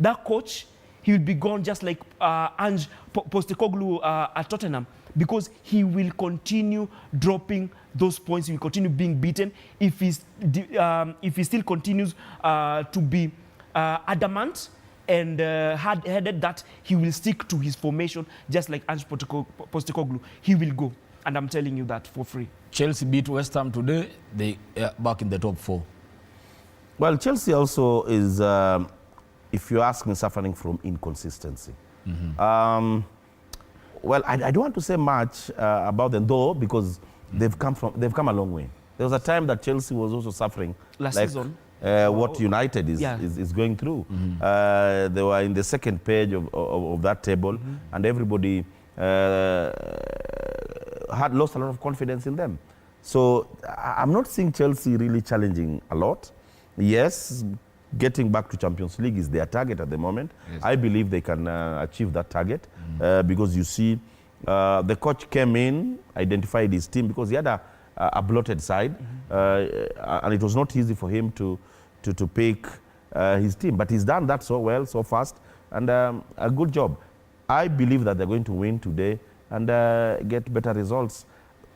Speaker 3: That coach, he will be gone just like Ange Postecoglou at Tottenham, because he will continue dropping those points. He will continue being beaten if he still continues to be adamant and hard-headed that he will stick to his formation just like Ange Postecoglou. He will go, and I'm telling you that for free.
Speaker 1: Chelsea beat West Ham today. They are back in the top 4.
Speaker 2: Well, Chelsea also is, if you ask me, suffering from inconsistency. Well, I don't want to say much about them, though, because they've come a long way. There was a time that Chelsea was also suffering
Speaker 3: last season.
Speaker 2: What United is going through. They were in the second page of that table, and everybody had lost a lot of confidence in them. So I'm not seeing Chelsea really challenging a lot. Yes, getting back to Champions League is their target at the moment. Yes. I believe they can achieve that target because you see, the coach came in, identified his team, because he had a bloated side, and it was not easy for him to pick his team. But he's done that so well, so fast, and a good job. I believe that they're going to win today and get better results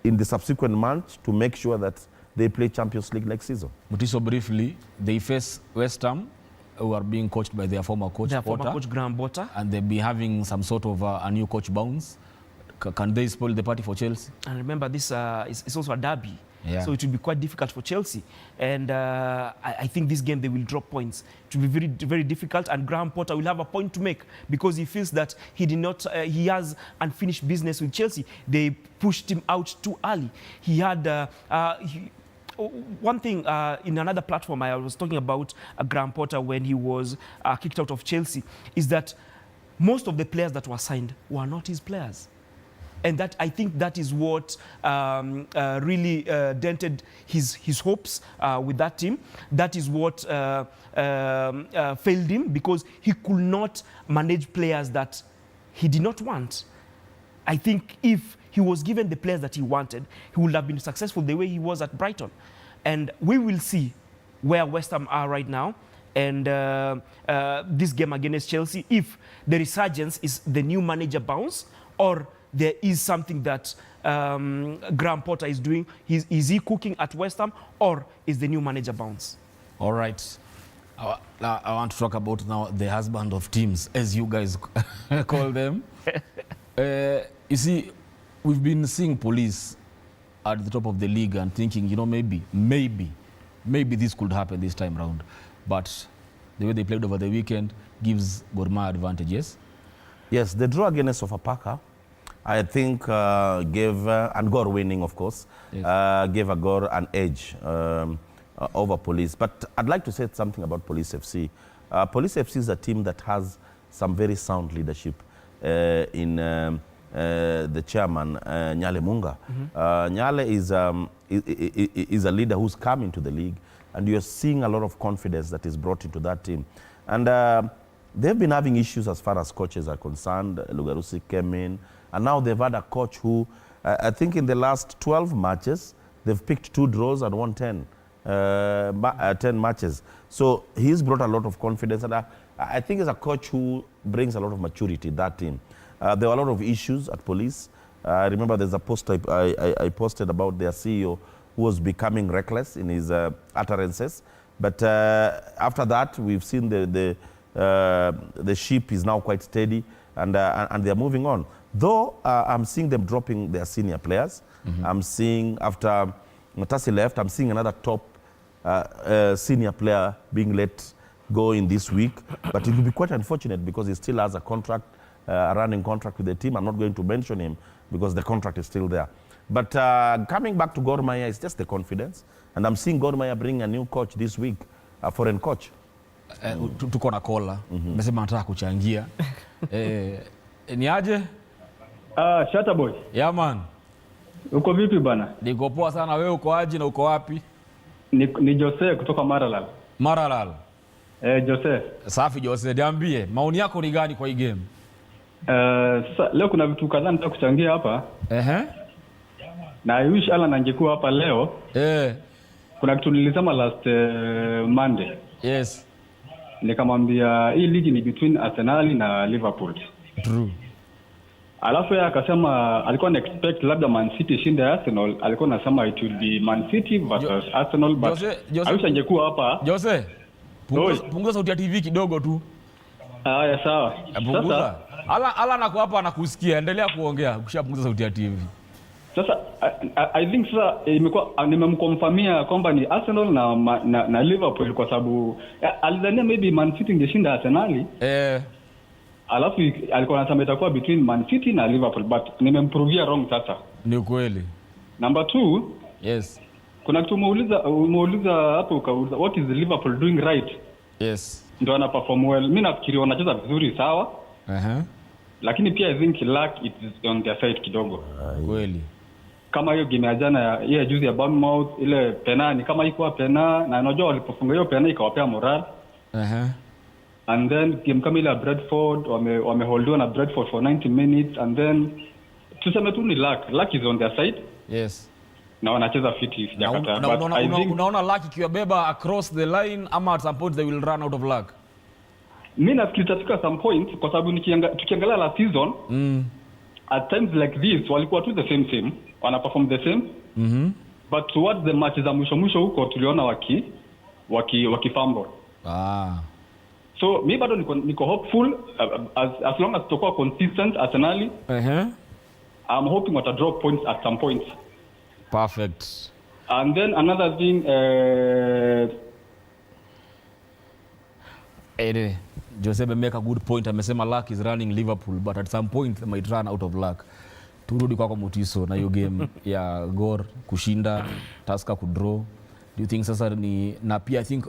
Speaker 2: in the subsequent month to make sure that they play Champions League next season. But
Speaker 1: so briefly, they face West Ham, who are being coached by their former coach,
Speaker 3: Graham Potter.
Speaker 1: And they'll be having some sort of a new coach bounce. Can they spoil the party for Chelsea?
Speaker 3: And remember, this is also a derby.
Speaker 1: Yeah.
Speaker 3: So it will be quite difficult for Chelsea. And I think this game they will drop points. It will be very, very difficult. And Graham Potter will have a point to make, because he feels that he has unfinished business with Chelsea. They pushed him out too early. He had... one thing, in another platform, I was talking about Graham Potter when he was kicked out of Chelsea, is that most of the players that were signed were not his players. And that, I think that is what really dented his hopes with that team. That is what failed him, because he could not manage players that he did not want. I think if he was given the players that he wanted, he would have been successful the way he was at Brighton. And we will see where West Ham are right now, and this game against Chelsea, if the resurgence is the new manager bounce, or there is something that Graham Potter is doing. Is he cooking at West Ham, or is the new manager bounce?
Speaker 1: All right. I want to talk about now the husband of teams, as you guys call them. You see, we've been seeing Police at the top of the league and thinking, you know, maybe this could happen this time round. But the way they played over the weekend gives Gor Mahia advantages.
Speaker 2: Yes, the draw against Sofapaka, I think, gave, and Gor winning, of course, yes, gave a Gor an edge over Police. But I'd like to say something about Police FC. Police FC is a team that has some very sound leadership in the chairman, Nyale Munga. Nyale is a leader who's come into the league, and you're seeing a lot of confidence that is brought into that team. And they've been having issues as far as coaches are concerned. Lugarusi came in, and now they've had a coach who, I think in the last 12 matches, they've picked 2 draws and won 10 matches. So he's brought a lot of confidence, and I think he's a coach who brings a lot of maturity in that team. There were a lot of issues at Police. I remember there's a post I posted about their CEO who was becoming reckless in his utterances. But after that, we've seen the ship is now quite steady, and they're moving on. Though I'm seeing them dropping their senior players. I'm seeing after Matasi left, I'm seeing another top senior player being let go in this week. But it will be quite unfortunate because he still has a contract, a running contract with the team. I'm not going to mention him because the contract is still there. But coming back to Gor Mahia, it's just the confidence. And I'm seeing Gor Mahia bring a new coach this week, a foreign coach.
Speaker 1: Tuko na kola. Mesema nataka kuchangia. Ni aje?
Speaker 4: Shata boy.
Speaker 1: Yeah man.
Speaker 4: Uko vipi bana?
Speaker 1: Niko poa sana, wewe uko aje na uko wapi?
Speaker 4: Ni Jose kutoka Maralal.
Speaker 1: Maralal.
Speaker 4: Jose.
Speaker 1: Safi Jose, niambie, maoni yako ni gani kwa hii game?
Speaker 4: Leo kuna vitu kadhaa nataka kuchangia hapa. Na I wish Alan angekuwa hapa leo. Kuna kitu nilisema last Monday.
Speaker 1: Yes.
Speaker 4: Nikamwambia hii ligi ni between Arsenal na Liverpool.
Speaker 1: True.
Speaker 4: Alafu yeye akasema alikuwa na expect labda Man City shinde Arsenal, alikuwa anasema it will be Man City versus Arsenal, but I wish angekuwa hapa.
Speaker 1: Jose, punguza sauti ya TV kidogo tu.
Speaker 4: Haya sawa.
Speaker 1: Punguza. Ala nako hapa anakusikia, endelea kuongea ukishapunguza sauti ya TV.
Speaker 4: Sasa I think sasa imekuwa nimemconfirmia kwamba ni Arsenal na Liverpool kwa sababu alidhania maybe Man City ingeshinda Arsenal. Alafu alikuwa anasema itakuwa between Man City na Liverpool, but nimemprovia wrong sasa.
Speaker 1: Ni kweli.
Speaker 4: Number 2,
Speaker 1: yes.
Speaker 4: Kuna kitu umeuliza hapo ukauliza what is Liverpool doing right?
Speaker 1: Yes.
Speaker 4: Ndio ana perform well. Mimi nafikiri wanacheza vizuri sawa. Lakini pia I think luck it is on their side kidogo.
Speaker 1: Kweli.
Speaker 4: Kama hiyo game ya jana ya juzi ya Bournemouth, ile penani kama iko pena, na unajua walipofunga hiyo pena ikawapea moral. And then game kama ile Bradford wameholdiwa na Bradford for 90 minutes, and then tuseme tu ni luck is on their side.
Speaker 1: Yes.
Speaker 4: Na wanacheza fiti sijakata, but I think
Speaker 1: unaona luck ikiwabeba across the line ama at some point they will run out of luck.
Speaker 4: Mimi nafikiri tutafika some point kwa sababu tukiangalia last season at times like this walikuwa tu the same wana perform the same. But towards the matches za mwisho huko tuliona waki fumble. So mimi bado niko hopeful as long as tutakuwa consistent Arsenal. I'm hoping wata drop points at some point.
Speaker 1: Perfect.
Speaker 4: And then another thing
Speaker 1: Jose make a good point. Amesema luck is running Liverpool, but at some point they might run out of luck. Turudi kwa Mutiso na hiyo game ya Gor kushinda, Tusker kudraw. Do you think sasa ni na pia I think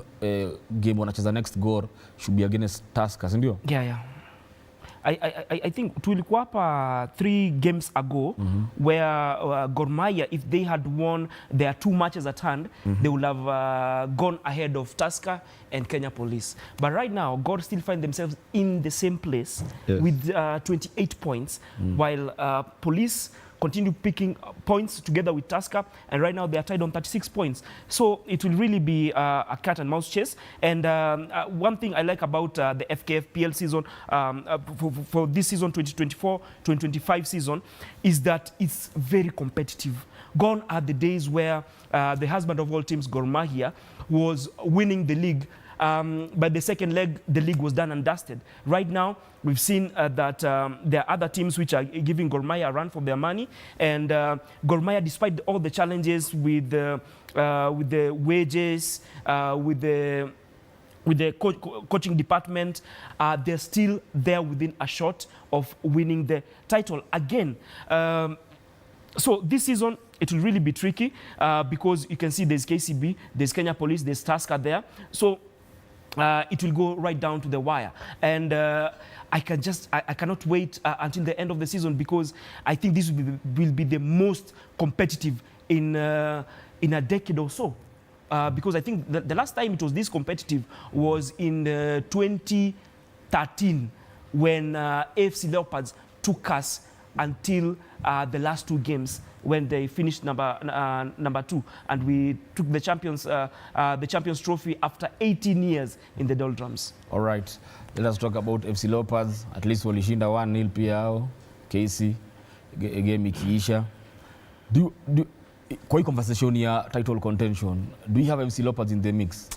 Speaker 1: game wanacheza next Gor should be against Tusker, si ndio?
Speaker 3: Yeah. I think tulikuwa hapa 3 games ago where Gor Mahia, if they had won their 2 matches at hand, they would have gone ahead of Tusker and Kenya Police. But right now, Gor still find themselves in the same place with 28 points, while Police continue picking points together with Tusker, and right now they are tied on 36 points. So it will really be a cat and mouse chase. And one thing I like about the FKFPL season for this season 2024-2025 season is that it's very competitive. Gone are the days where the husband of all teams, Gor Mahia, was winning the league. By the second leg, the league was done and dusted. Right now, we've seen that there are other teams which are giving Gor Mahia a run for their money. And Gor Mahia, despite all the challenges with the wages, with the coaching department, they're still there within a shot of winning the title again. So this season, it will really be tricky because you can see there's KCB, there's Kenya Police, there's Tusker there. So it will go right down to the wire. And I cannot wait until the end of the season, because I think this will be the most competitive in a decade or so. Because I think the last time it was this competitive was in 2013, when AFC Leopards took us until the last 2 games, when they finished number 2, and we took the Champions Trophy after 18 years in the doldrums.
Speaker 1: All right, let us talk about FC Leopards. At least walishinda 1-0 pia hao KC game ikiisha. Kwa hii conversation ya title contention, do you have FC Leopards in the mix?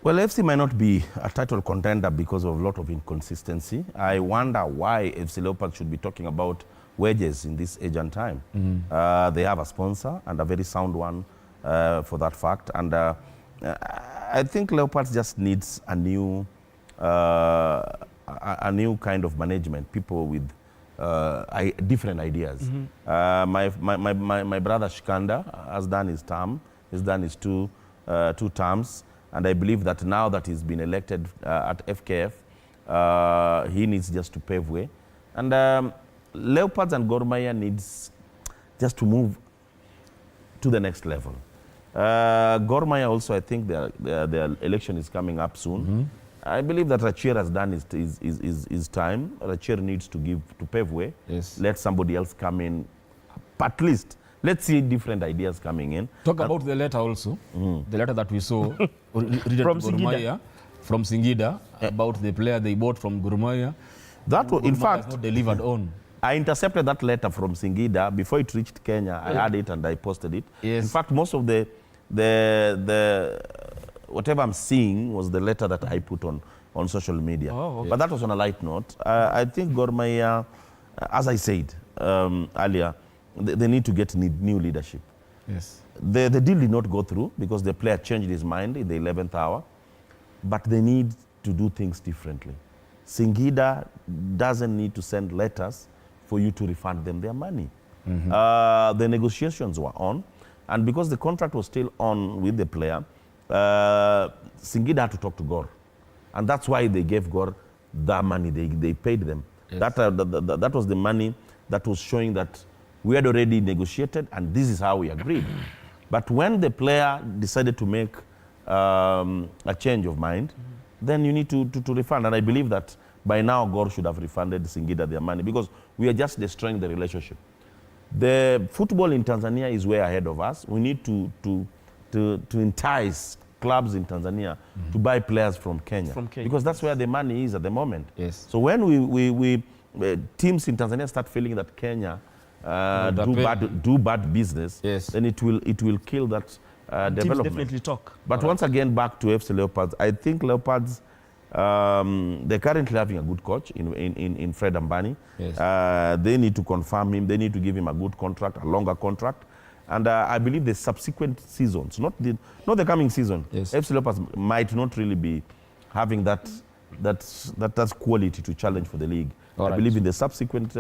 Speaker 2: Well, FC might not be a title contender because of a lot of inconsistency. I wonder why FC Leopards should be talking about wages in this age and time. They have a sponsor, and a very sound one for that fact. And I think Leopards just needs a new kind of management, people with different ideas. My brother Shikanda has done his term. He's done his two terms. And I believe that now that he's been elected at FKF, he needs just to pave way. And Leopards and Gor Mahia needs just to move to the next level. Gor Mahia also, I think their election is coming up soon. I believe that Rachir has done his time. Rachir needs to pave way.
Speaker 1: Yes.
Speaker 2: Let somebody else come in. At least, let's see different ideas coming in.
Speaker 1: Talk about the letter also. The letter that we saw
Speaker 3: From
Speaker 1: Gor Mahia, from Singida, about the player they bought from Gor Mahia.
Speaker 2: That was, in fact,
Speaker 1: not delivered on.
Speaker 2: I intercepted that letter from Singida before it reached Kenya. I had it and I posted it.
Speaker 1: Yes.
Speaker 2: In fact, most of the whatever I'm seeing was the letter that I put on social media.
Speaker 3: Oh, okay.
Speaker 2: But that was on a light note. I think Gor Mahia, as I said earlier, they need to get new leadership.
Speaker 1: Yes.
Speaker 2: The deal did not go through because the player changed his mind in the 11th hour. But they need to do things differently. Singida doesn't need to send letters for you to refund them their money. The negotiations were on, and because the contract was still on with the player, Singida had to talk to Gor. And that's why they gave Gor that money. They paid them. Yes. That was the money that was showing that we had already negotiated and this is how we agreed. But when the player decided to make a change of mind, then you need to refund. And I believe that by now Gor should have refunded Singida their money, because we are just destroying the relationship. The football in Tanzania is way ahead of us. We need to entice clubs in Tanzania to buy players from Kenya. Because that's where the money is at the moment.
Speaker 1: Yes.
Speaker 2: So when teams in Tanzania start feeling that Kenya do bad business,
Speaker 1: yes,
Speaker 2: then it will kill that development.
Speaker 3: Teams definitely talk.
Speaker 2: But once again, back to FC Leopards, I think Leopards, they're currently having a good coach in Fred Ambani.
Speaker 1: Yes.
Speaker 2: They need to confirm him. They need to give him a good contract, a longer contract. And I believe the subsequent seasons, not the coming season,
Speaker 1: yes,
Speaker 2: FC Leopards might not really be having that quality to challenge for the league. I believe in the subsequent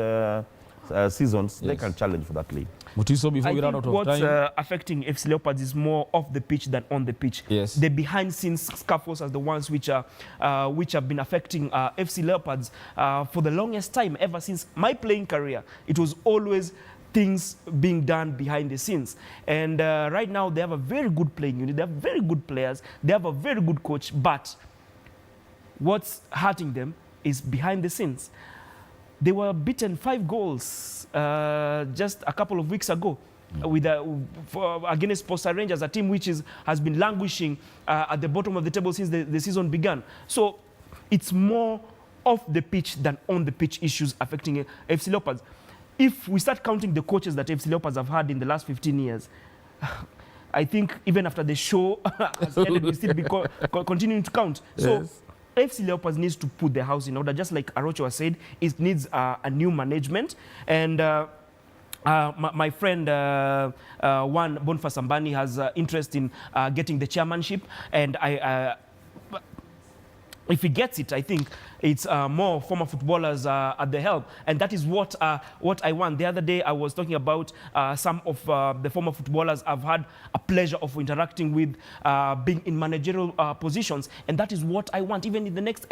Speaker 2: seasons, they can challenge for that league.
Speaker 1: Mutiso, before we run out of
Speaker 3: what's
Speaker 1: time,
Speaker 3: affecting FC Leopards is more off the pitch than on the pitch.
Speaker 1: Yes.
Speaker 3: The behind-scenes scuffles are the ones which have been affecting FC Leopards for the longest time. Ever since my playing career, it was always things being done behind the scenes. And right now, they have a very good playing unit. They have very good players. They have a very good coach. But what's hurting them is behind the scenes. They were beaten 5 goals just a couple of weeks ago against Posta Rangers, a team which has been languishing at the bottom of the table since the season began. So it's more off the pitch than on the pitch issues affecting FC Leopards. If we start counting the coaches that FC Leopards have had in the last 15 years, I think even after the show has ended, we'll still be continuing to count. Yes. So FC Leopards needs to put their house in order, just like Arocho said. It needs a new management. And my friend Juan Boniface Ambani has interest in getting the chairmanship. And if he gets it, I think it's more former footballers at the helm, and that is what I want. The other day I was talking about some of the former footballers I've had a pleasure of interacting with, being in managerial positions, and that is what I want. Even in the next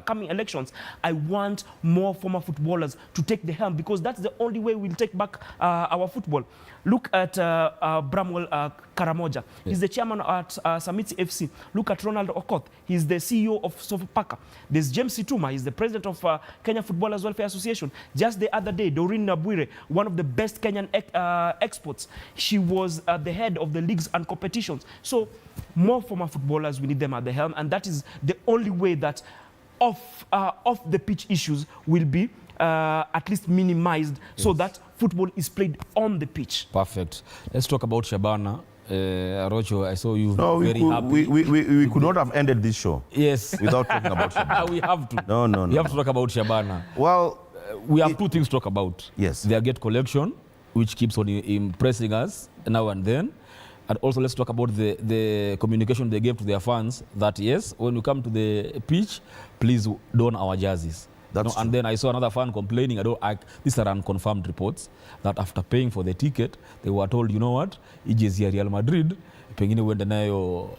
Speaker 3: coming elections, I want more former footballers to take the helm, because that's the only way we'll take back our football. Look at Bramwell Karamoja. He's the chairman at Samiti FC. Look at Ronald Okoth. He's the CEO of Sofapaka. There's James Situma. He's the president of Kenya Footballers Welfare Association. Just the other day, Doreen Nabwire, one of the best Kenyan exports, she was the head of the leagues and competitions. So more former footballers, we need them at the helm, and that is the only way that off the pitch issues will be at least minimized, so that football is played on the pitch.
Speaker 1: Perfect. Let's talk about Shabana. Rocho, I saw you very happy.
Speaker 2: We could not have ended this show without talking about Shabana.
Speaker 1: We have to.
Speaker 2: No.
Speaker 1: We have to talk about Shabana.
Speaker 2: Well,
Speaker 1: we have two things to talk about.
Speaker 2: Yes.
Speaker 1: Their gate collection, which keeps on impressing us now and then. And also let's talk about the communication they gave to their fans that, yes, when you come to the pitch, please don our jerseys. And then I saw another fan complaining, these are unconfirmed reports, that after paying for the ticket, they were told, you know what, jezi ya Real Madrid, pengine uende nayo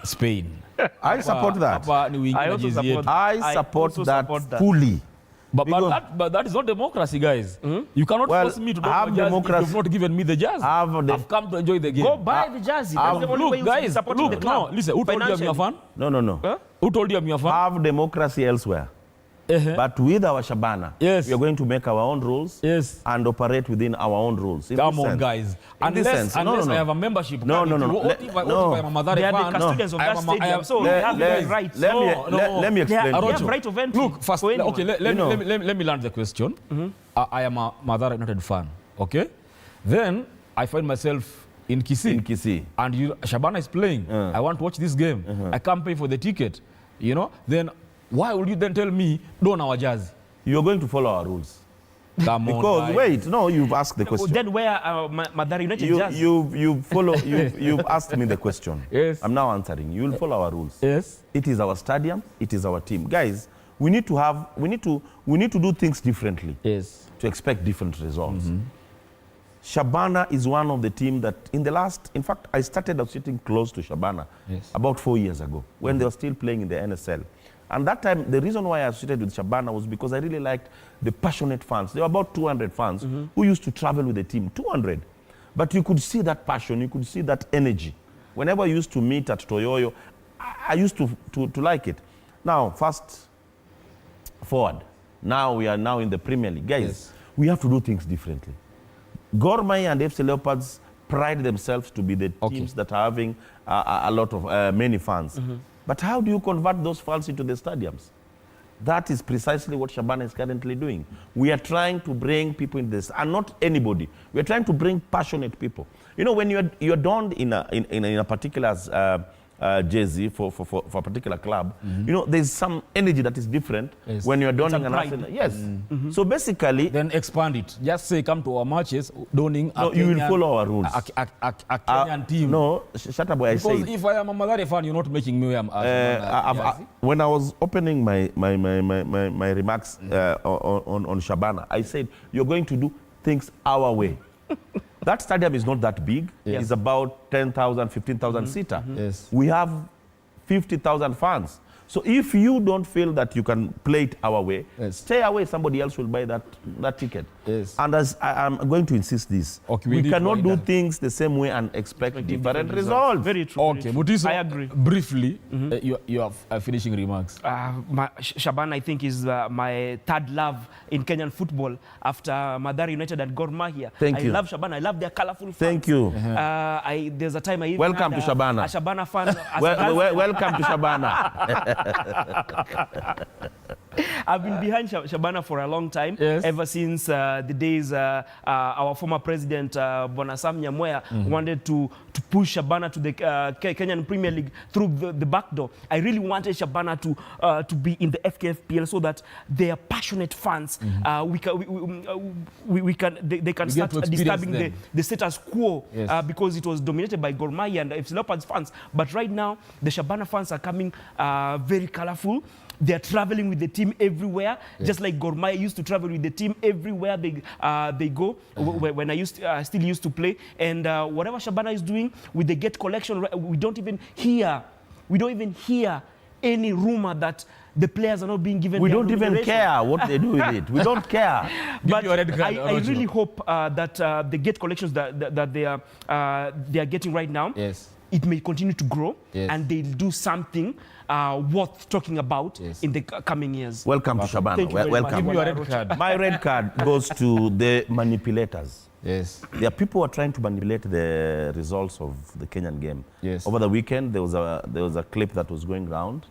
Speaker 1: Spain.
Speaker 2: I support that.
Speaker 3: I
Speaker 2: support that fully.
Speaker 1: But that is not democracy, guys. You cannot force me to do my jersey if you've not given me the jersey. I've come to enjoy the game.
Speaker 3: Go buy the jersey. That's the only way you support the club.
Speaker 1: No, listen, who told you I'm your fan?
Speaker 2: No.
Speaker 3: Huh?
Speaker 1: Who told you I'm your fan?
Speaker 2: Have democracy elsewhere. But with our Shabana, we are going to make our own rules and operate within our own rules.
Speaker 1: Come on, guys. Unless I have a membership.
Speaker 2: No.
Speaker 1: What if I'm a Madare fan?
Speaker 3: They are the custodians of that stadium, so they have the right.
Speaker 2: Let me explain.
Speaker 3: They have right of entry.
Speaker 1: Look, first, okay, let me land the question. I am a Madara United fan, okay? Then I find myself in Kisii. And Shabana is playing. I want to watch this game. I can't pay for the ticket, you know? Then why would you then tell me, don't our jersey?
Speaker 2: You're going to follow our rules.
Speaker 1: Come on,
Speaker 2: because
Speaker 1: guys.
Speaker 2: wait, no, you've asked the question.
Speaker 3: Then where Madara United jersey?
Speaker 2: You've asked me the question.
Speaker 1: Yes.
Speaker 2: I'm now answering. You'll follow our rules.
Speaker 1: Yes.
Speaker 2: It is our stadium. It is our team. Guys, we need to do things differently.
Speaker 1: Yes.
Speaker 2: To expect different results. Shabana is one of the team that in fact, I started sitting close to Shabana about 4 years ago when they were still playing in the NSL. And that time, the reason why I associated with Shabana was because I really liked the passionate fans. There were about 200 fans who used to travel with the team, 200. But you could see that passion, you could see that energy. Whenever I used to meet at Toyoyo, I used to like it. Now, fast forward. Now we are now in the Premier League. Guys, we have to do things differently. Gor Mahia and FC Leopards pride themselves to be the teams that are having a lot of many fans. But how do you convert those fans into the stadiums? That is precisely what Shabana is currently doing. We are trying to bring people in this, and not anybody. We are trying to bring passionate people. You know, when you're donned in a particular jersey for a particular club, you know, there's some energy that is different when you're donning an Arsenal. Yes. So basically,
Speaker 1: then expand it. Just say, come to our matches, donning.
Speaker 2: No, you will follow our rules.
Speaker 1: A Kenyan team.
Speaker 2: No, shut up. What I say.
Speaker 1: Because if I am a Madare fan, you're not making me
Speaker 2: when I was opening my remarks on Shabana, I said you're going to do things our way. That stadium is not that big. It's about 10,000, 15,000 seater. We have 50,000 fans. So if you don't feel that you can play it our way, stay away. Somebody else will buy that ticket. And as I'm going to insist this, we cannot do things the same way and expect different results.
Speaker 3: Very true.
Speaker 1: Okay, Mutiso,
Speaker 3: I agree.
Speaker 1: Briefly, you have finishing remarks.
Speaker 3: Shabana, I think, is my third love in Kenyan football after Madara United and Gor Mahia.
Speaker 2: I
Speaker 3: love Shabana. I love their colorful fans.
Speaker 2: Thank you.
Speaker 3: There's a time I even
Speaker 2: welcome to Shabana.
Speaker 3: A Shabana fan.
Speaker 2: Welcome to Shabana.
Speaker 3: I've been behind Shabana for a long time, ever since the days our former president, Bonasam Nyamweya, wanted to push Shabana to the Kenyan Premier League through the back door. I really wanted Shabana to be in the FKFPL so that their passionate fans, they can start disturbing the status quo because it was dominated by Gor Mahia and FC Leopards fans. But right now, the Shabana fans are coming very colorful. They're traveling with the team everywhere, just like Gor Mahia used to travel with the team everywhere they go. When I still used to play, and whatever Shabana is doing with the gate collection, we don't even hear any rumor that the players are not being given.
Speaker 2: We don't even care what they do with it. We don't care.
Speaker 3: But I really hope that the gate collections that they are getting right now, it may continue to grow, and they'll do something worth talking about in the coming years.
Speaker 2: Welcome to Shabana.
Speaker 3: Thank you very much.
Speaker 2: Welcome.
Speaker 1: Give me your red card.
Speaker 2: My red card goes to the manipulators.
Speaker 1: Yes.
Speaker 2: There are people who are trying to manipulate the results of the Kenyan game.
Speaker 1: Yes.
Speaker 2: Over the weekend, there was a clip that was going around.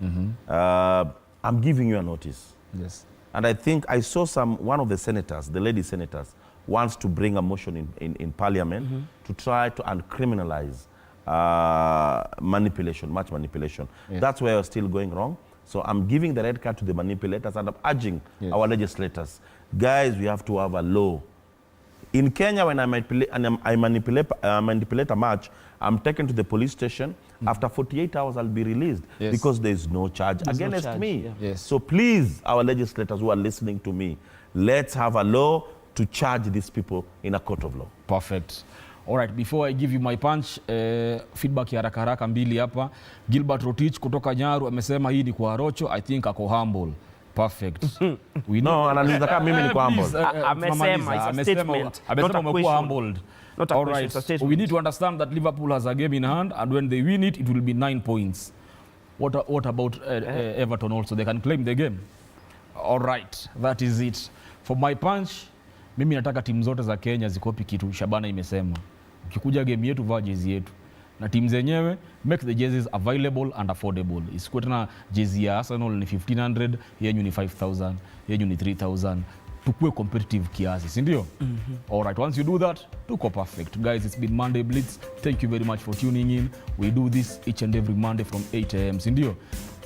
Speaker 2: I'm giving you a notice.
Speaker 1: Yes.
Speaker 2: And I think I saw one of the senators, the lady senators, wants to bring a motion in parliament to try to uncriminalize manipulation, match manipulation.
Speaker 1: Yes.
Speaker 2: That's where we're still going wrong. So I'm giving the red card to the manipulators, and I'm urging our legislators, guys, we have to have a law. In Kenya, when I manipulate a match, I'm taken to the police station. After 48 hours, I'll be released because there's no charge against me.
Speaker 1: Yes.
Speaker 2: So please, our legislators who are listening to me, let's have a law to charge these people in a court of law.
Speaker 1: Perfect. All right, before I give you my punch, feedback ya haraka mbili hapa. Gilbert Rotich kutoka Nyaru amesema hii ni kwa Rocho, I think ako humble. Perfect.
Speaker 2: No, ananiuliza kama mimi ni kwa humble.
Speaker 3: Amesema, it's a statement, not a
Speaker 1: umekuwa humbled.
Speaker 3: Not a
Speaker 1: All
Speaker 3: question,
Speaker 1: right.
Speaker 3: it's a statement.
Speaker 1: We need to understand that Liverpool has a game in hand, and when they win it, it will be 9 points. What about Everton also? They can claim the game. All right, that is it. For my punch, mimi nataka timu zote za Kenya zikopi kitu Shabana imesema. Ukikuja game yetu, vaa jezi yetu. Na timu zenyewe, make the jerseys available and affordable. Isikuwe tena jezi ya Arsenal ni 1500, yenyu ni 5000, yenyu ni 3000. Tukue competitive kiasi, si ndio? All right, once you do that, tuko perfect. Guys, it's been Monday Blitz. Thank you very much for tuning in. We do this each and every Monday from 8 a.m. si ndio?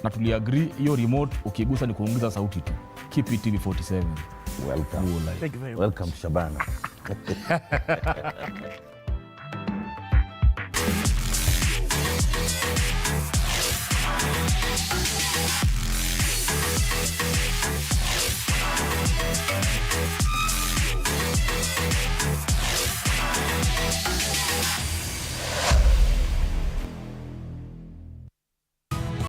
Speaker 1: Na tuliagree hiyo remote ukigusa ni kuongeza sauti tu. Keep it TV47.
Speaker 2: Welcome.
Speaker 3: Thank you very much.
Speaker 2: Welcome to Shabana.